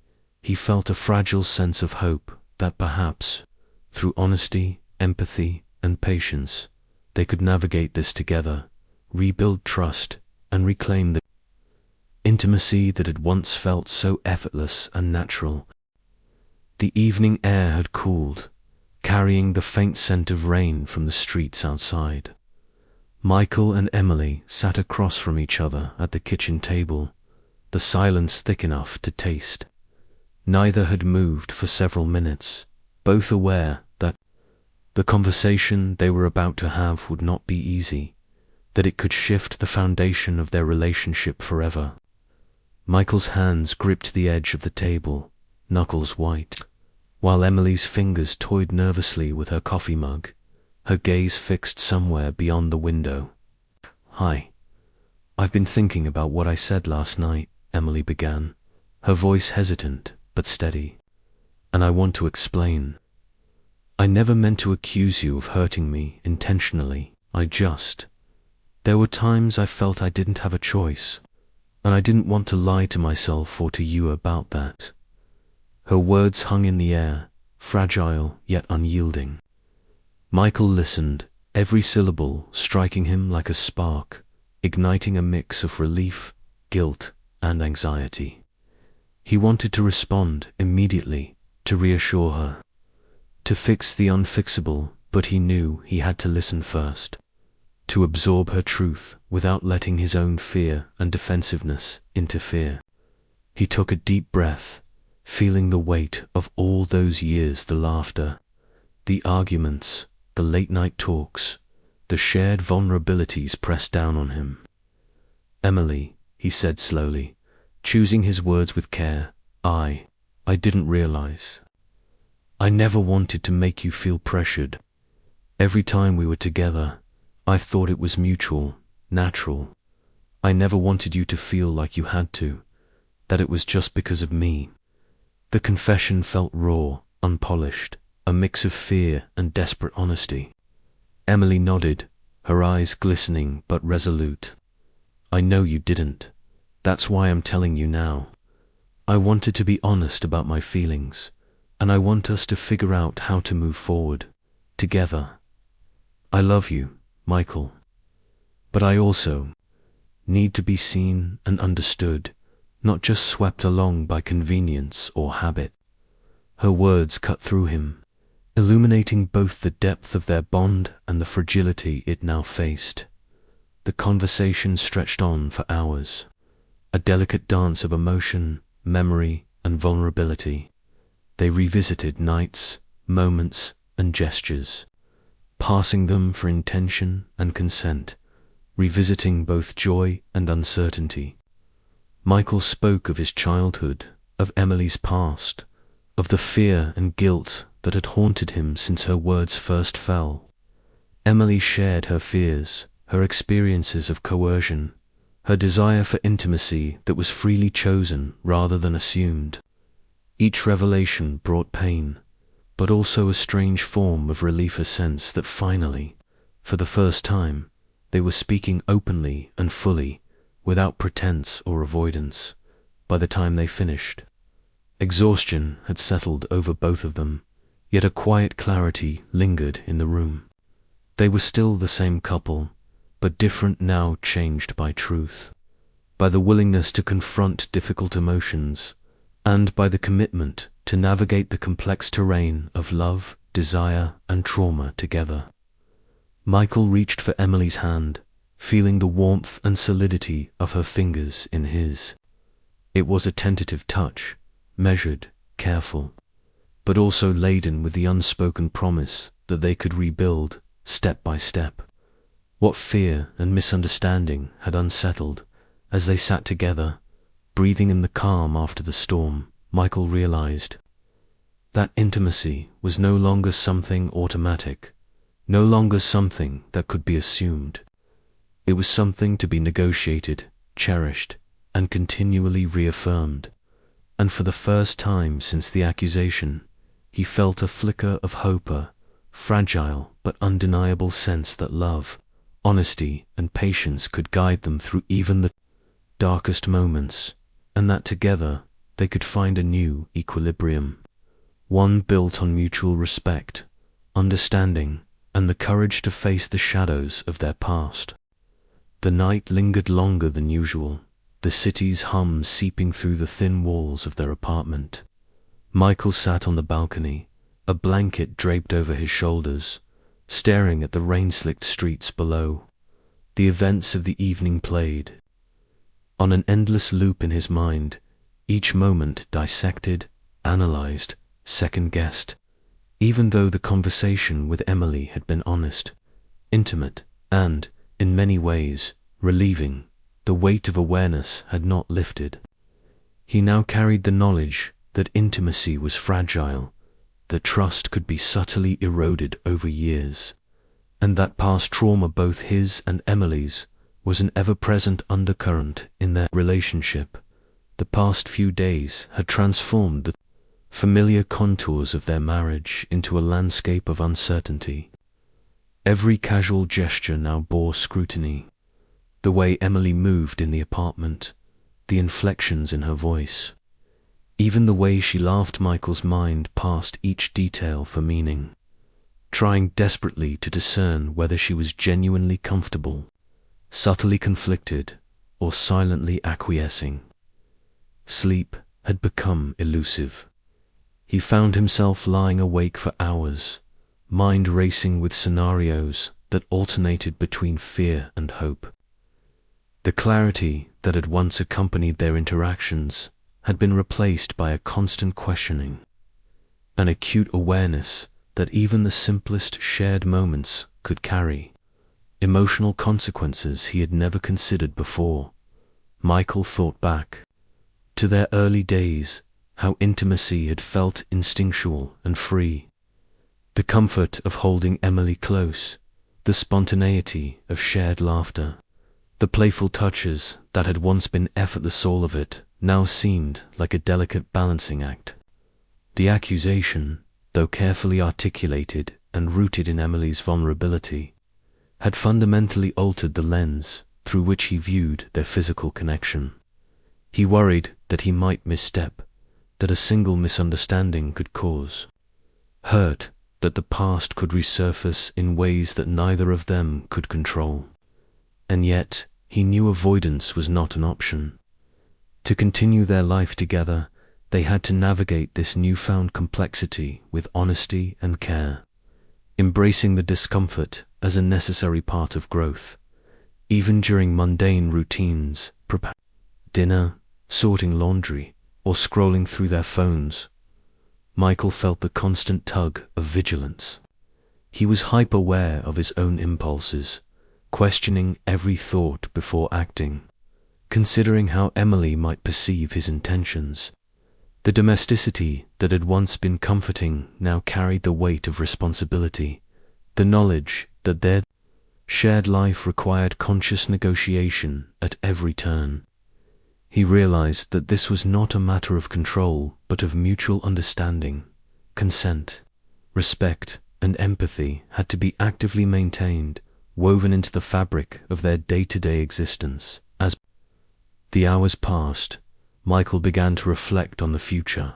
he felt a fragile sense of hope that perhaps, through honesty, empathy, and patience, they could navigate this together, rebuild trust, and reclaim the intimacy that had once felt so effortless and natural. The evening air had cooled, carrying the faint scent of rain from the streets outside. Michael and Emily sat across from each other at the kitchen table, the silence thick enough to taste. Neither had moved for several minutes, both aware that the conversation they were about to have would not be easy, that it could shift the foundation of their relationship forever. Michael's hands gripped the edge of the table, knuckles white, while Emily's fingers toyed nervously with her coffee mug, her gaze fixed somewhere beyond the window. "Hi. I've been thinking about what I said last night," Emily began, her voice hesitant but steady. "And I want to explain. I never meant to accuse you of hurting me intentionally. There were times I felt I didn't have a choice, and I didn't want to lie to myself or to you about that." Her words hung in the air, fragile yet unyielding. Michael listened, every syllable striking him like a spark, igniting a mix of relief, guilt, and anxiety. He wanted to respond immediately, to reassure her, to fix the unfixable, but he knew he had to listen first, to absorb her truth without letting his own fear and defensiveness interfere. He took a deep breath, feeling the weight of all those years, the laughter, the arguments, the late-night talks, the shared vulnerabilities pressed down on him. "Emily," he said slowly, choosing his words with care, I didn't realize. I never wanted to make you feel pressured. Every time we were together, I thought it was mutual, natural. I never wanted you to feel like you had to, that it was just because of me." The confession felt raw, unpolished, a mix of fear and desperate honesty. Emily nodded, her eyes glistening but resolute. I know you didn't. That's why I'm telling you now. I wanted to be honest about my feelings, and I want us to figure out how to move forward, together. I love you, Michael. But I also need to be seen and understood, not just swept along by convenience or habit. Her words cut through him, illuminating both the depth of their bond and the fragility it now faced. The conversation stretched on for hours, a delicate dance of emotion, memory, and vulnerability. They revisited nights, moments, and gestures, passing them for intention and consent, revisiting both joy and uncertainty. Michael spoke of his childhood, of Emily's past, of the fear and guilt that had haunted him since her words first fell. Emily shared her fears, her experiences of coercion, her desire for intimacy that was freely chosen rather than assumed. Each revelation brought pain, but also a strange form of relief, a sense that finally, for the first time, they were speaking openly and fully, without pretense or avoidance. By the time they finished, exhaustion had settled over both of them, yet a quiet clarity lingered in the room. They were still the same couple, but different now, changed by truth, by the willingness to confront difficult emotions, and by the commitment to navigate the complex terrain of love, desire, and trauma together. Michael reached for Emily's hand, feeling the warmth and solidity of her fingers in his. It was a tentative touch, measured, careful, but also laden with the unspoken promise that they could rebuild, step by step, what fear and misunderstanding had unsettled. As they sat together, breathing in the calm after the storm, Michael realized that intimacy was no longer something automatic, no longer something that could be assumed. It was something to be negotiated, cherished, and continually reaffirmed. And for the first time since the accusation, he felt a flicker of hope, a fragile but undeniable sense that love, honesty, and patience could guide them through even the darkest moments, and that together they could find a new equilibrium, one built on mutual respect, understanding, and the courage to face the shadows of their past. The night lingered longer than usual, the city's hum seeping through the thin walls of their apartment. Michael sat on the balcony, a blanket draped over his shoulders, staring at the rain-slicked streets below. The events of the evening played on an endless loop in his mind, each moment dissected, analyzed, second-guessed. Even though the conversation with Emily had been honest, intimate, and, in many ways, relieving, the weight of awareness had not lifted. He now carried the knowledge that intimacy was fragile, that trust could be subtly eroded over years, and that past trauma, both his and Emily's, was an ever-present undercurrent in their relationship. The past few days had transformed the familiar contours of their marriage into a landscape of uncertainty. Every casual gesture now bore scrutiny. The way Emily moved in the apartment, the inflections in her voice, even the way she laughed. Michael's mind passed each detail for meaning, trying desperately to discern whether she was genuinely comfortable, subtly conflicted, or silently acquiescing. Sleep had become elusive. He found himself lying awake for hours, mind racing with scenarios that alternated between fear and hope. The clarity that had once accompanied their interactions had been replaced by a constant questioning, an acute awareness that even the simplest shared moments could carry emotional consequences he had never considered before. Michael thought back to their early days, how intimacy had felt instinctual and free. The comfort of holding Emily close, the spontaneity of shared laughter, the playful touches that had once been effortless, all of it now seemed like a delicate balancing act. The accusation, though carefully articulated and rooted in Emily's vulnerability, had fundamentally altered the lens through which he viewed their physical connection. He worried that he might misstep, that a single misunderstanding could cause hurt, that the past could resurface in ways that neither of them could control. And yet, he knew avoidance was not an option. To continue their life together, they had to navigate this newfound complexity with honesty and care, embracing the discomfort as a necessary part of growth. Even during mundane routines, preparing dinner, sorting laundry, or scrolling through their phones, Michael felt the constant tug of vigilance. He was hyper-aware of his own impulses, questioning every thought before acting, considering how Emily might perceive his intentions. The domesticity that had once been comforting now carried the weight of responsibility, the knowledge that their shared life required conscious negotiation at every turn. He realized that this was not a matter of control, but of mutual understanding. Consent, respect, and empathy had to be actively maintained, woven into the fabric of their day-to-day existence. As the hours passed, Michael began to reflect on the future.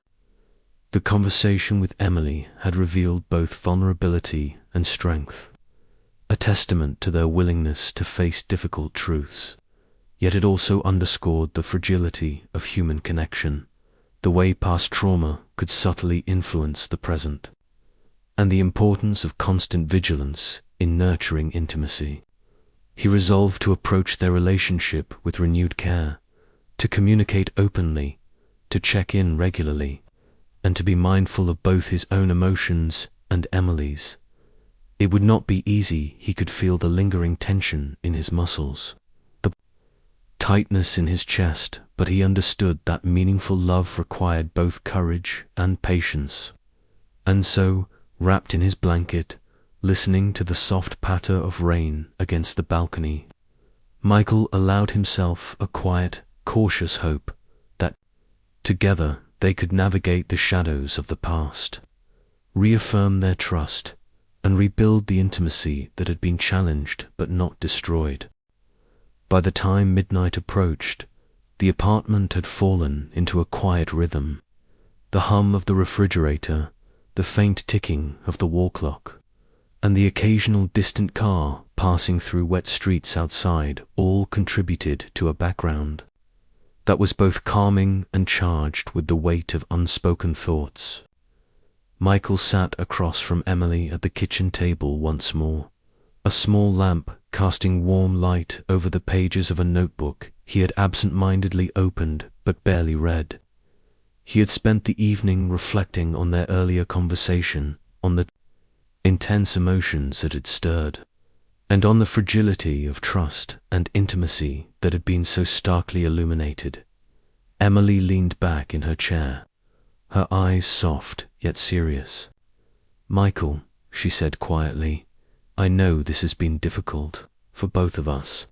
The conversation with Emily had revealed both vulnerability and strength, a testament to their willingness to face difficult truths. Yet it also underscored the fragility of human connection, the way past trauma could subtly influence the present, and the importance of constant vigilance in nurturing intimacy. He resolved to approach their relationship with renewed care, to communicate openly, to check in regularly, and to be mindful of both his own emotions and Emily's. It would not be easy. He could feel the lingering tension in his muscles, the tightness in his chest, but he understood that meaningful love required both courage and patience. And so, wrapped in his blanket, listening to the soft patter of rain against the balcony, Michael allowed himself a quiet, cautious hope that, together, they could navigate the shadows of the past, reaffirm their trust, and rebuild the intimacy that had been challenged but not destroyed. By the time midnight approached, the apartment had fallen into a quiet rhythm. The hum of the refrigerator, the faint ticking of the wall clock, and the occasional distant car passing through wet streets outside all contributed to a background that was both calming and charged with the weight of unspoken thoughts. Michael sat across from Emily at the kitchen table once more, a small lamp casting warm light over the pages of a notebook he had absent-mindedly opened but barely read. He had spent the evening reflecting on their earlier conversation, on the intense emotions it had stirred, and on the fragility of trust and intimacy that had been so starkly illuminated. Emily leaned back in her chair, her eyes soft yet serious. "Michael," she said quietly, "I know this has been difficult for both of us."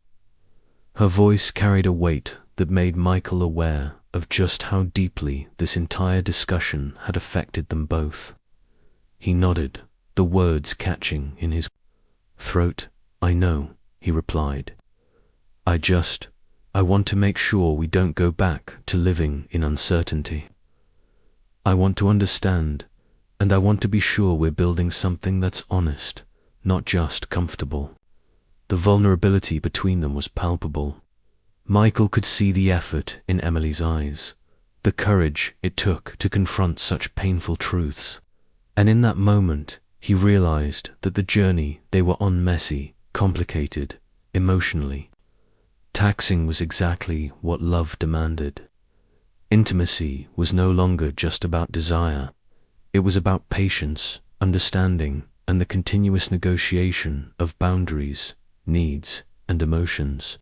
Her voice carried a weight that made Michael aware of just how deeply this entire discussion had affected them both. He nodded, the words catching in his throat. "I know," he replied. I want to make sure we don't go back to living in uncertainty. I want to understand, and I want to be sure we're building something that's honest, not just comfortable." The vulnerability between them was palpable. Michael could see the effort in Emily's eyes, the courage it took to confront such painful truths. And in that moment, he realized that the journey they were on messy, complicated, emotionally taxing was exactly what love demanded. Intimacy was no longer just about desire. It was about patience, understanding, and the continuous negotiation of boundaries, needs, and emotions.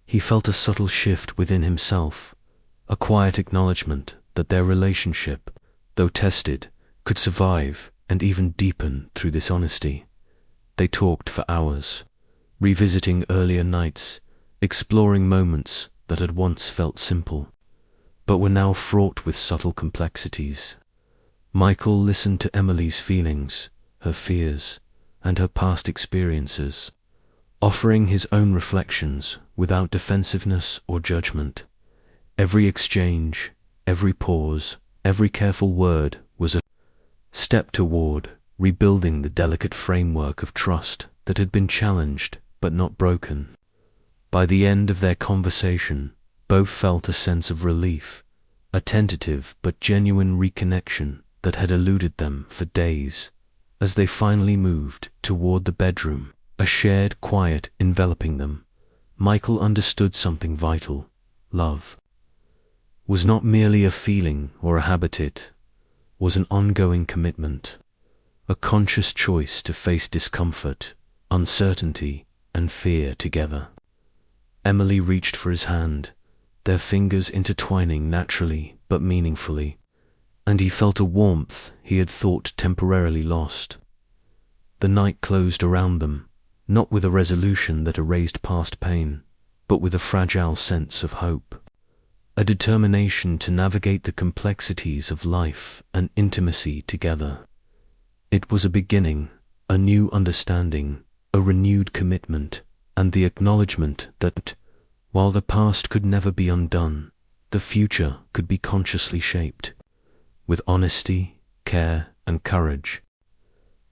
He felt a subtle shift within himself, a quiet acknowledgement that their relationship, though tested, could survive and even deepen through this honesty. They talked for hours, revisiting earlier nights, exploring moments that had once felt simple, but were now fraught with subtle complexities. Michael listened to Emily's feelings, her fears, and her past experiences, offering his own reflections without defensiveness or judgment. Every exchange, every pause, every careful word was a step toward rebuilding the delicate framework of trust that had been challenged but not broken. By the end of their conversation, both felt a sense of relief, a tentative but genuine reconnection that had eluded them for days. As they finally moved toward the bedroom, a shared quiet enveloping them, Michael understood something vital. Love was not merely a feeling or a habit, it was an ongoing commitment, a conscious choice to face discomfort, uncertainty, and fear together. Emily reached for his hand, their fingers intertwining naturally but meaningfully, and he felt a warmth he had thought temporarily lost. The night closed around them, not with a resolution that erased past pain, but with a fragile sense of hope, a determination to navigate the complexities of life and intimacy together. It was a beginning, a new understanding, a renewed commitment, and the acknowledgement that, while the past could never be undone, the future could be consciously shaped, with honesty, care, and courage.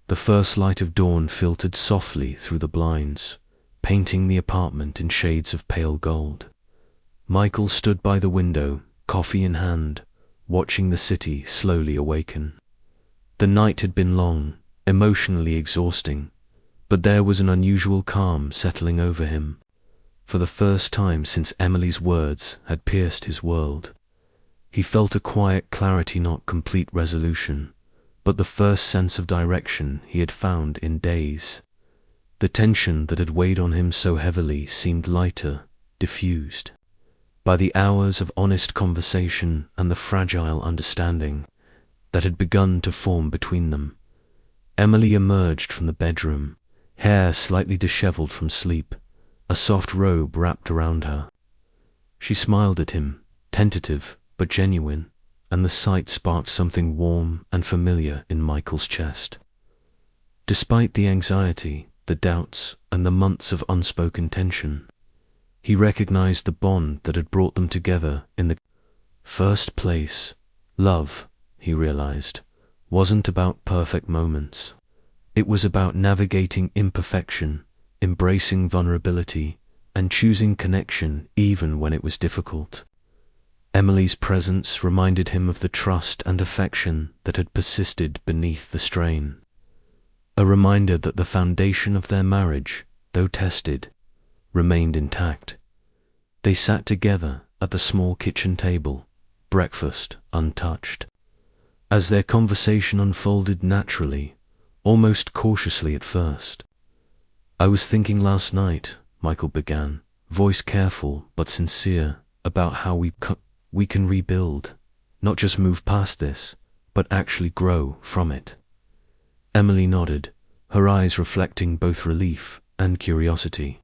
The first light of dawn filtered softly through the blinds, painting the apartment in shades of pale gold. Michael stood by the window, coffee in hand, watching the city slowly awaken. The night had been long, emotionally exhausting, but there was an unusual calm settling over him, for the first time since Emily's words had pierced his world. He felt a quiet clarity, not complete resolution, but the first sense of direction he had found in days. The tension that had weighed on him so heavily seemed lighter, diffused. By the hours of honest conversation and the fragile understanding that had begun to form between them, Emily emerged from the bedroom, hair slightly disheveled from sleep, a soft robe wrapped around her. She smiled at him, tentative but genuine, and the sight sparked something warm and familiar in Michael's chest. Despite the anxiety, the doubts, and the months of unspoken tension, he recognized the bond that had brought them together in the first place. Love, he realized, wasn't about perfect moments. It was about navigating imperfection, embracing vulnerability, and choosing connection even when it was difficult. Emily's presence reminded him of the trust and affection that had persisted beneath the strain. A reminder that the foundation of their marriage, though tested, remained intact. They sat together at the small kitchen table, breakfast untouched. As their conversation unfolded naturally, almost cautiously at first. "I was thinking last night," Michael began, voice careful but sincere, "about how we can rebuild, not just move past this, but actually grow from it." Emily nodded, her eyes reflecting both relief and curiosity.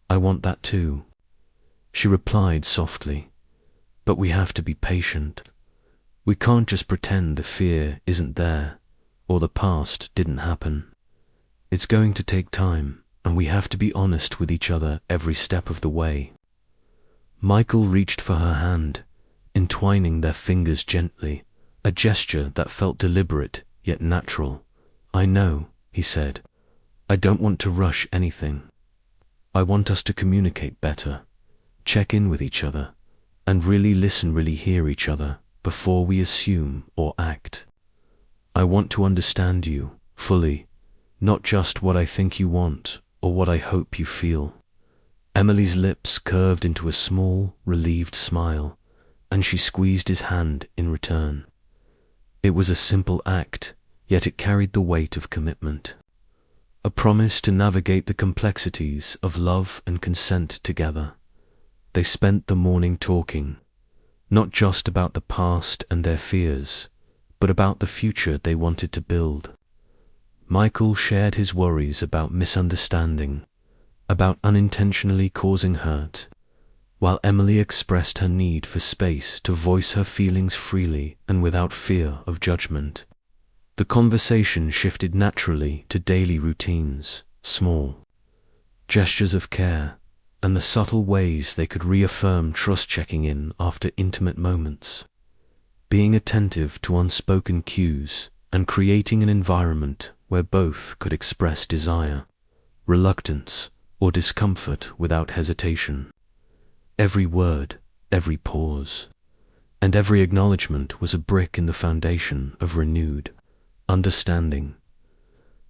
"I want that too," she replied softly, "but we have to be patient. We can't just pretend the fear isn't there, or the past didn't happen. It's going to take time, and we have to be honest with each other every step of the way." Michael reached for her hand, entwining their fingers gently, a gesture that felt deliberate yet natural. "I know," he said. "I don't want to rush anything. I want us to communicate better, check in with each other, and really hear each other before we assume or act. I want to understand you fully, not just what I think you want or what I hope you feel." Emily's lips curved into a small, relieved smile, and she squeezed his hand in return. It was a simple act, yet it carried the weight of commitment. A promise to navigate the complexities of love and consent together. They spent the morning talking, not just about the past and their fears, but about the future they wanted to build. Michael shared his worries about misunderstanding, about unintentionally causing hurt, while Emily expressed her need for space to voice her feelings freely and without fear of judgment. The conversation shifted naturally to daily routines, small, gestures of care, and the subtle ways they could reaffirm trust, checking in after intimate moments, being attentive to unspoken cues, and creating an environment where both could express desire, reluctance, or discomfort without hesitation. Every word, every pause, and every acknowledgement was a brick in the foundation of renewed understanding.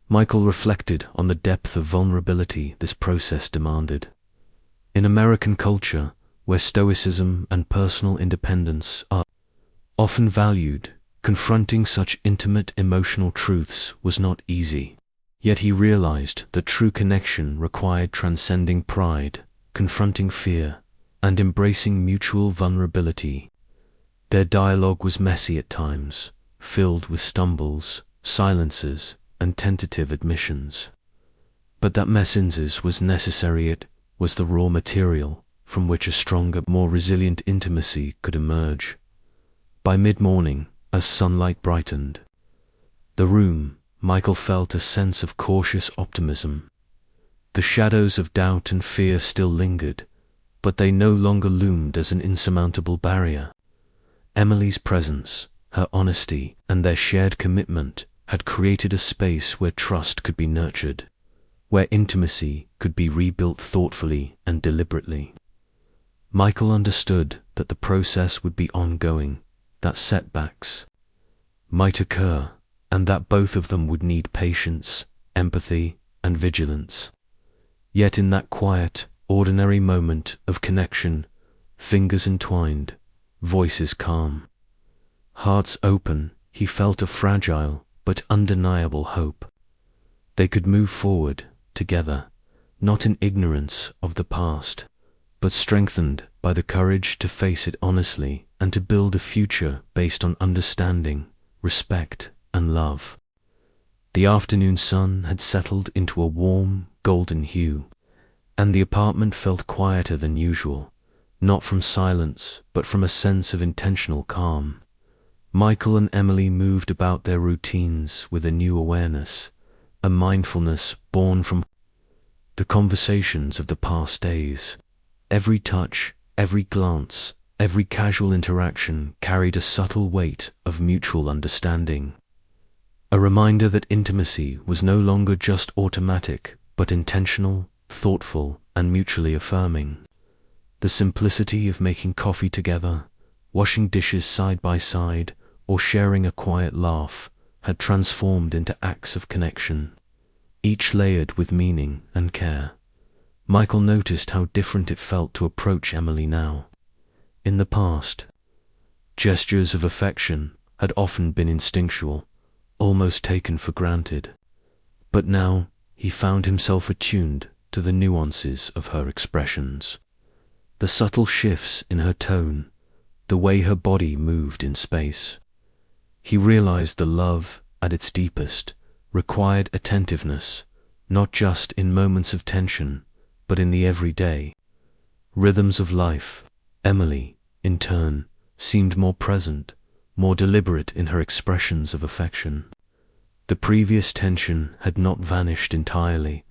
Michael reflected on the depth of vulnerability this process demanded. In American culture, where stoicism and personal independence are often valued, confronting such intimate emotional truths was not easy. Yet he realized that true connection required transcending pride, confronting fear, and embracing mutual vulnerability. Their dialogue was messy at times, filled with stumbles, silences, and tentative admissions. But that messiness was necessary. It was the raw material from which a stronger, more resilient intimacy could emerge. By mid-morning, as sunlight brightened the room, Michael felt a sense of cautious optimism. The shadows of doubt and fear still lingered, but they no longer loomed as an insurmountable barrier. Emily's presence, her honesty, and their shared commitment had created a space where trust could be nurtured, where intimacy could be rebuilt thoughtfully and deliberately. Michael understood that the process would be ongoing, that setbacks might occur, and that both of them would need patience, empathy, and vigilance. Yet in that quiet, ordinary moment of connection, fingers entwined, voices calm, hearts open, he felt a fragile but undeniable hope. They could move forward together, not in ignorance of the past, but strengthened by the courage to face it honestly and to build a future based on understanding, respect, and love. The afternoon sun had settled into a warm, golden hue, and the apartment felt quieter than usual, not from silence, but from a sense of intentional calm. Michael and Emily moved about their routines with a new awareness, a mindfulness born from the conversations of the past days. Every touch, every glance, every casual interaction carried a subtle weight of mutual understanding. A reminder that intimacy was no longer just automatic, but intentional, thoughtful, and mutually affirming. The simplicity of making coffee together, washing dishes side by side, or sharing a quiet laugh had transformed into acts of connection, each layered with meaning and care. Michael noticed how different it felt to approach Emily now. In the past, gestures of affection had often been instinctual, almost taken for granted. But now he found himself attuned to the nuances of her expressions, the subtle shifts in her tone, the way her body moved in space. He realized the love, at its deepest, required attentiveness, not just in moments of tension, but in the everyday rhythms of life. Emily, in turn, seemed more present, more deliberate in her expressions of affection. The previous tension had not vanished entirely,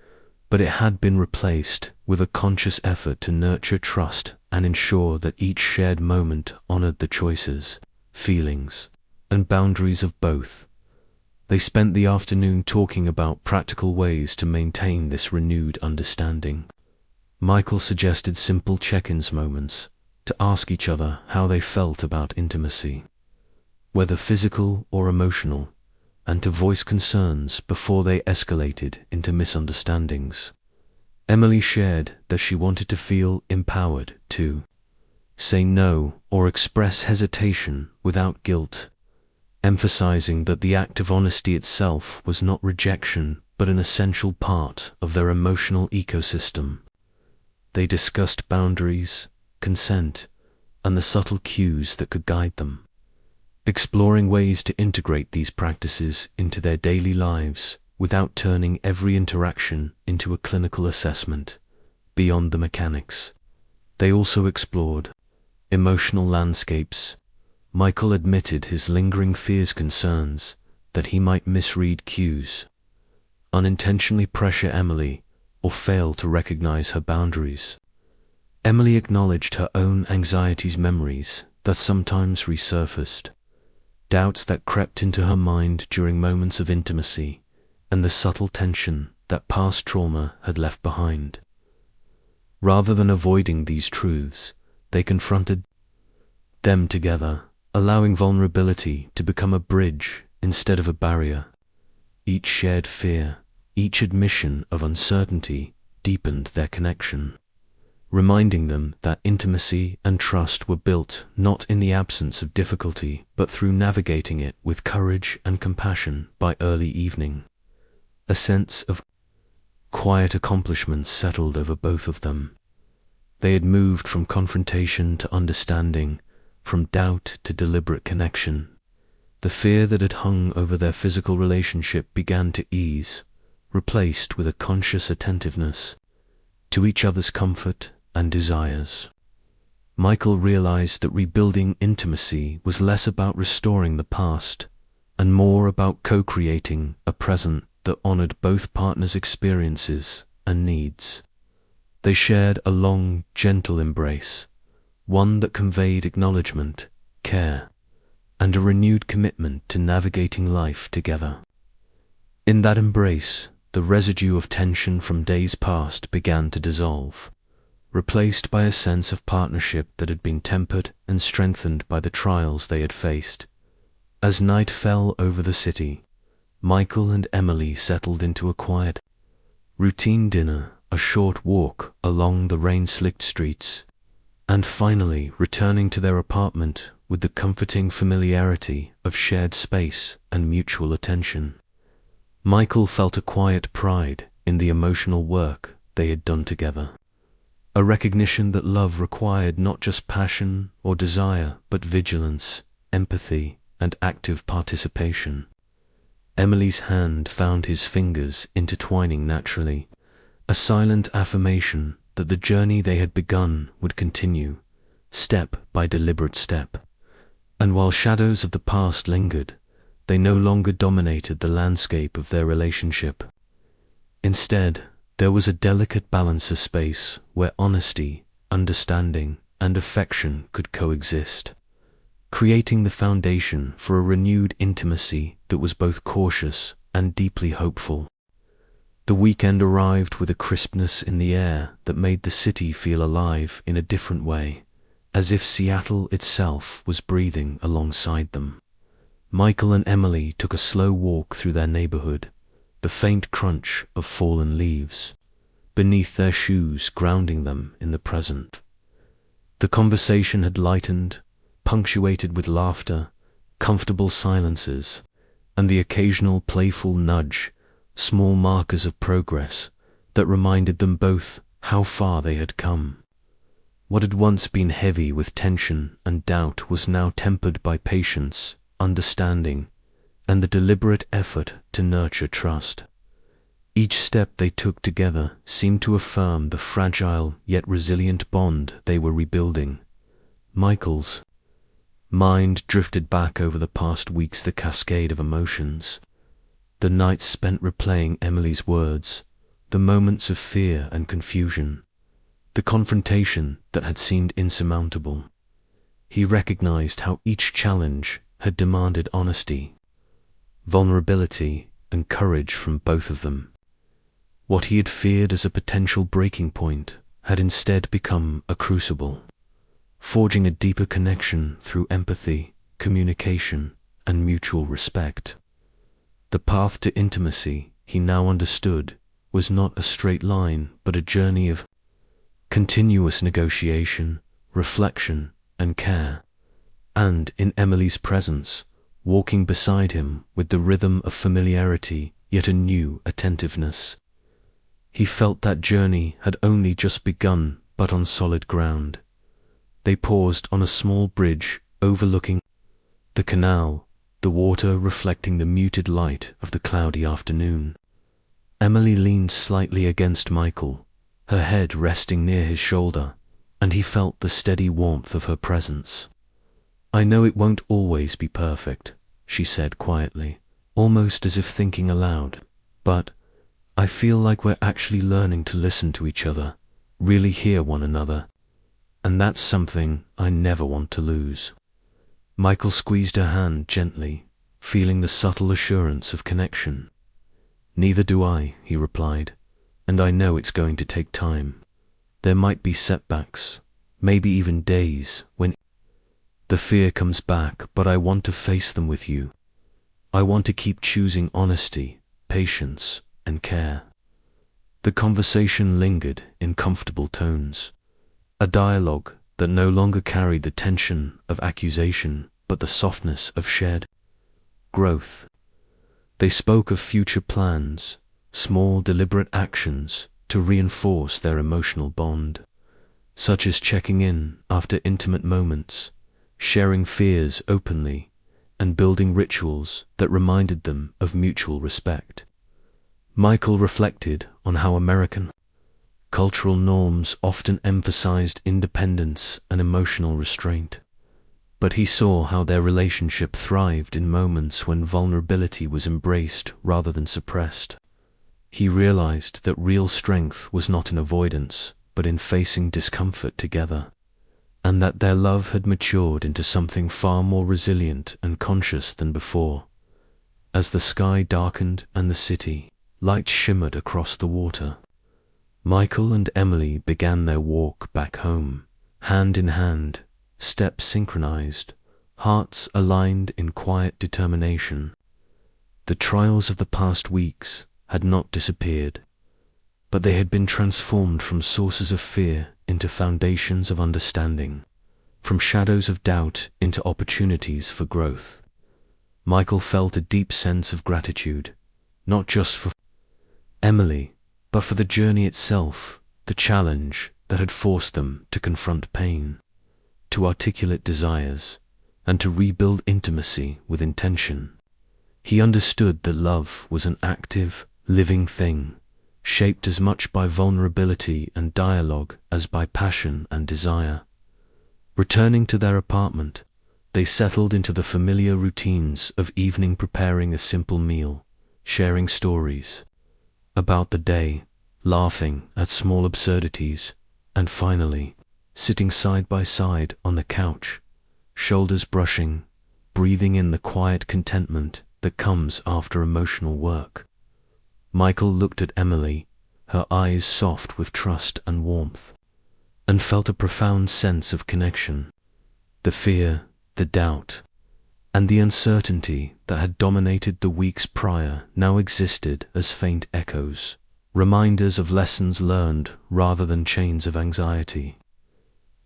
but it had been replaced with a conscious effort to nurture trust and ensure that each shared moment honored the choices, feelings, and boundaries of both. They spent the afternoon talking about practical ways to maintain this renewed understanding. Michael suggested simple check-ins moments to ask each other how they felt about intimacy, whether physical or emotional, and to voice concerns before they escalated into misunderstandings. Emily shared that she wanted to feel empowered to say no or express hesitation without guilt, emphasizing that the act of honesty itself was not rejection but an essential part of their emotional ecosystem. They discussed boundaries, consent, and the subtle cues that could guide them, exploring ways to integrate these practices into their daily lives without turning every interaction into a clinical assessment. Beyond the mechanics, they also explored emotional landscapes. Michael admitted his lingering fears, concerns that he might misread cues, unintentionally pressure Emily, or fail to recognize her boundaries. Emily acknowledged her own anxieties, memories that sometimes resurfaced, doubts that crept into her mind during moments of intimacy, and the subtle tension that past trauma had left behind. Rather than avoiding these truths, they confronted them together, allowing vulnerability to become a bridge instead of a barrier. Each shared fear, each admission of uncertainty deepened their connection, reminding them that intimacy and trust were built not in the absence of difficulty, but through navigating it with courage and compassion. By early evening, a sense of quiet accomplishment settled over both of them. They had moved from confrontation to understanding, from doubt to deliberate connection. The fear that had hung over their physical relationship began to ease, replaced with a conscious attentiveness to each other's comfort and desires. Michael realized that rebuilding intimacy was less about restoring the past and more about co-creating a present that honored both partners' experiences and needs. They shared a long, gentle embrace, one that conveyed acknowledgement, care, and a renewed commitment to navigating life together. In that embrace, the residue of tension from days past began to dissolve, replaced by a sense of partnership that had been tempered and strengthened by the trials they had faced. As night fell over the city, Michael and Emily settled into a quiet, routine dinner, a short walk along the rain-slicked streets, and finally returning to their apartment with the comforting familiarity of shared space and mutual attention. Michael felt a quiet pride in the emotional work they had done together, a recognition that love required not just passion or desire, but vigilance, empathy, and active participation. Emily's hand found his fingers intertwining naturally, a silent affirmation that the journey they had begun would continue, step by deliberate step. And while shadows of the past lingered, they no longer dominated the landscape of their relationship. Instead, there was a delicate balance of space where honesty, understanding, and affection could coexist, creating the foundation for a renewed intimacy that was both cautious and deeply hopeful. The weekend arrived with a crispness in the air that made the city feel alive in a different way, as if Seattle itself was breathing alongside them. Michael and Emily took a slow walk through their neighborhood, the faint crunch of fallen leaves beneath their shoes grounding them in the present. The conversation had lightened, punctuated with laughter, comfortable silences, and the occasional playful nudge, small markers of progress that reminded them both how far they had come. What had once been heavy with tension and doubt was now tempered by patience, understanding, and the deliberate effort to nurture trust. Each step they took together seemed to affirm the fragile yet resilient bond they were rebuilding. Michael's mind drifted back over the past weeks, the cascade of emotions, the nights spent replaying Emily's words, the moments of fear and confusion, the confrontation that had seemed insurmountable. He recognized how each challenge had demanded honesty, vulnerability, and courage from both of them. What he had feared as a potential breaking point had instead become a crucible, forging a deeper connection through empathy, communication, and mutual respect. The path to intimacy, he now understood, was not a straight line, but a journey of continuous negotiation, reflection, and care. And in Emily's presence, walking beside him with the rhythm of familiarity yet a new attentiveness, he felt that journey had only just begun, but on solid ground. They paused on a small bridge overlooking the canal, the water reflecting the muted light of the cloudy afternoon. Emily leaned slightly against Michael, her head resting near his shoulder, and he felt the steady warmth of her presence. "I know it won't always be perfect," she said quietly, almost as if thinking aloud, "but I feel like we're actually learning to listen to each other, really hear one another, and that's something I never want to lose." Michael squeezed her hand gently, feeling the subtle assurance of connection. "Neither do I," he replied, "and I know it's going to take time. There might be setbacks, maybe even days, when the fear comes back, but I want to face them with you. I want to keep choosing honesty, patience, and care." The conversation lingered in comfortable tones, a dialogue that no longer carried the tension of accusation, but the softness of shared growth. They spoke of future plans, small deliberate actions to reinforce their emotional bond, such as checking in after intimate moments, sharing fears openly, and building rituals that reminded them of mutual respect. Michael reflected on how American cultural norms often emphasized independence and emotional restraint, but he saw how their relationship thrived in moments when vulnerability was embraced rather than suppressed. He realized that real strength was not in avoidance, but in facing discomfort together, and that their love had matured into something far more resilient and conscious than before. As the sky darkened and the city light shimmered across the water, Michael and Emily began their walk back home, hand in hand, steps synchronized, hearts aligned in quiet determination. The trials of the past weeks had not disappeared, but they had been transformed from sources of fear into foundations of understanding, from shadows of doubt into opportunities for growth. Michael felt a deep sense of gratitude, not just for Emily, but for the journey itself, the challenge that had forced them to confront pain, to articulate desires, and to rebuild intimacy with intention. He understood that love was an active, living thing, shaped as much by vulnerability and dialogue as by passion and desire. Returning to their apartment, they settled into the familiar routines of evening, preparing a simple meal, sharing stories about the day, laughing at small absurdities, and finally, sitting side by side on the couch, shoulders brushing, breathing in the quiet contentment that comes after emotional work. Michael looked at Emily, her eyes soft with trust and warmth, and felt a profound sense of connection. The fear, the doubt, and the uncertainty that had dominated the weeks prior now existed as faint echoes, reminders of lessons learned rather than chains of anxiety.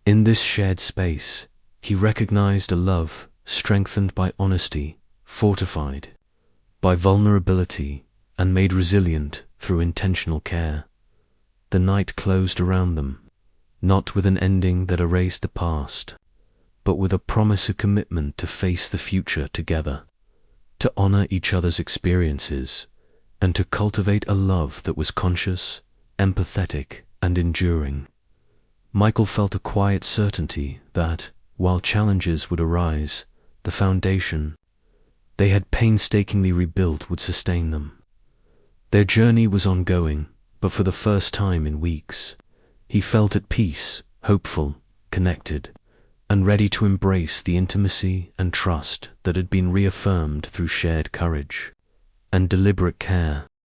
In this shared space, he recognized a love strengthened by honesty, fortified by vulnerability, and made resilient through intentional care. The night closed around them, not with an ending that erased the past, but with a promise of commitment to face the future together, to honor each other's experiences, and to cultivate a love that was conscious, empathetic, and enduring. Michael felt a quiet certainty that, while challenges would arise, the foundation they had painstakingly rebuilt would sustain them. Their journey was ongoing, but for the first time in weeks, he felt at peace, hopeful, connected, and ready to embrace the intimacy and trust that had been reaffirmed through shared courage and deliberate care.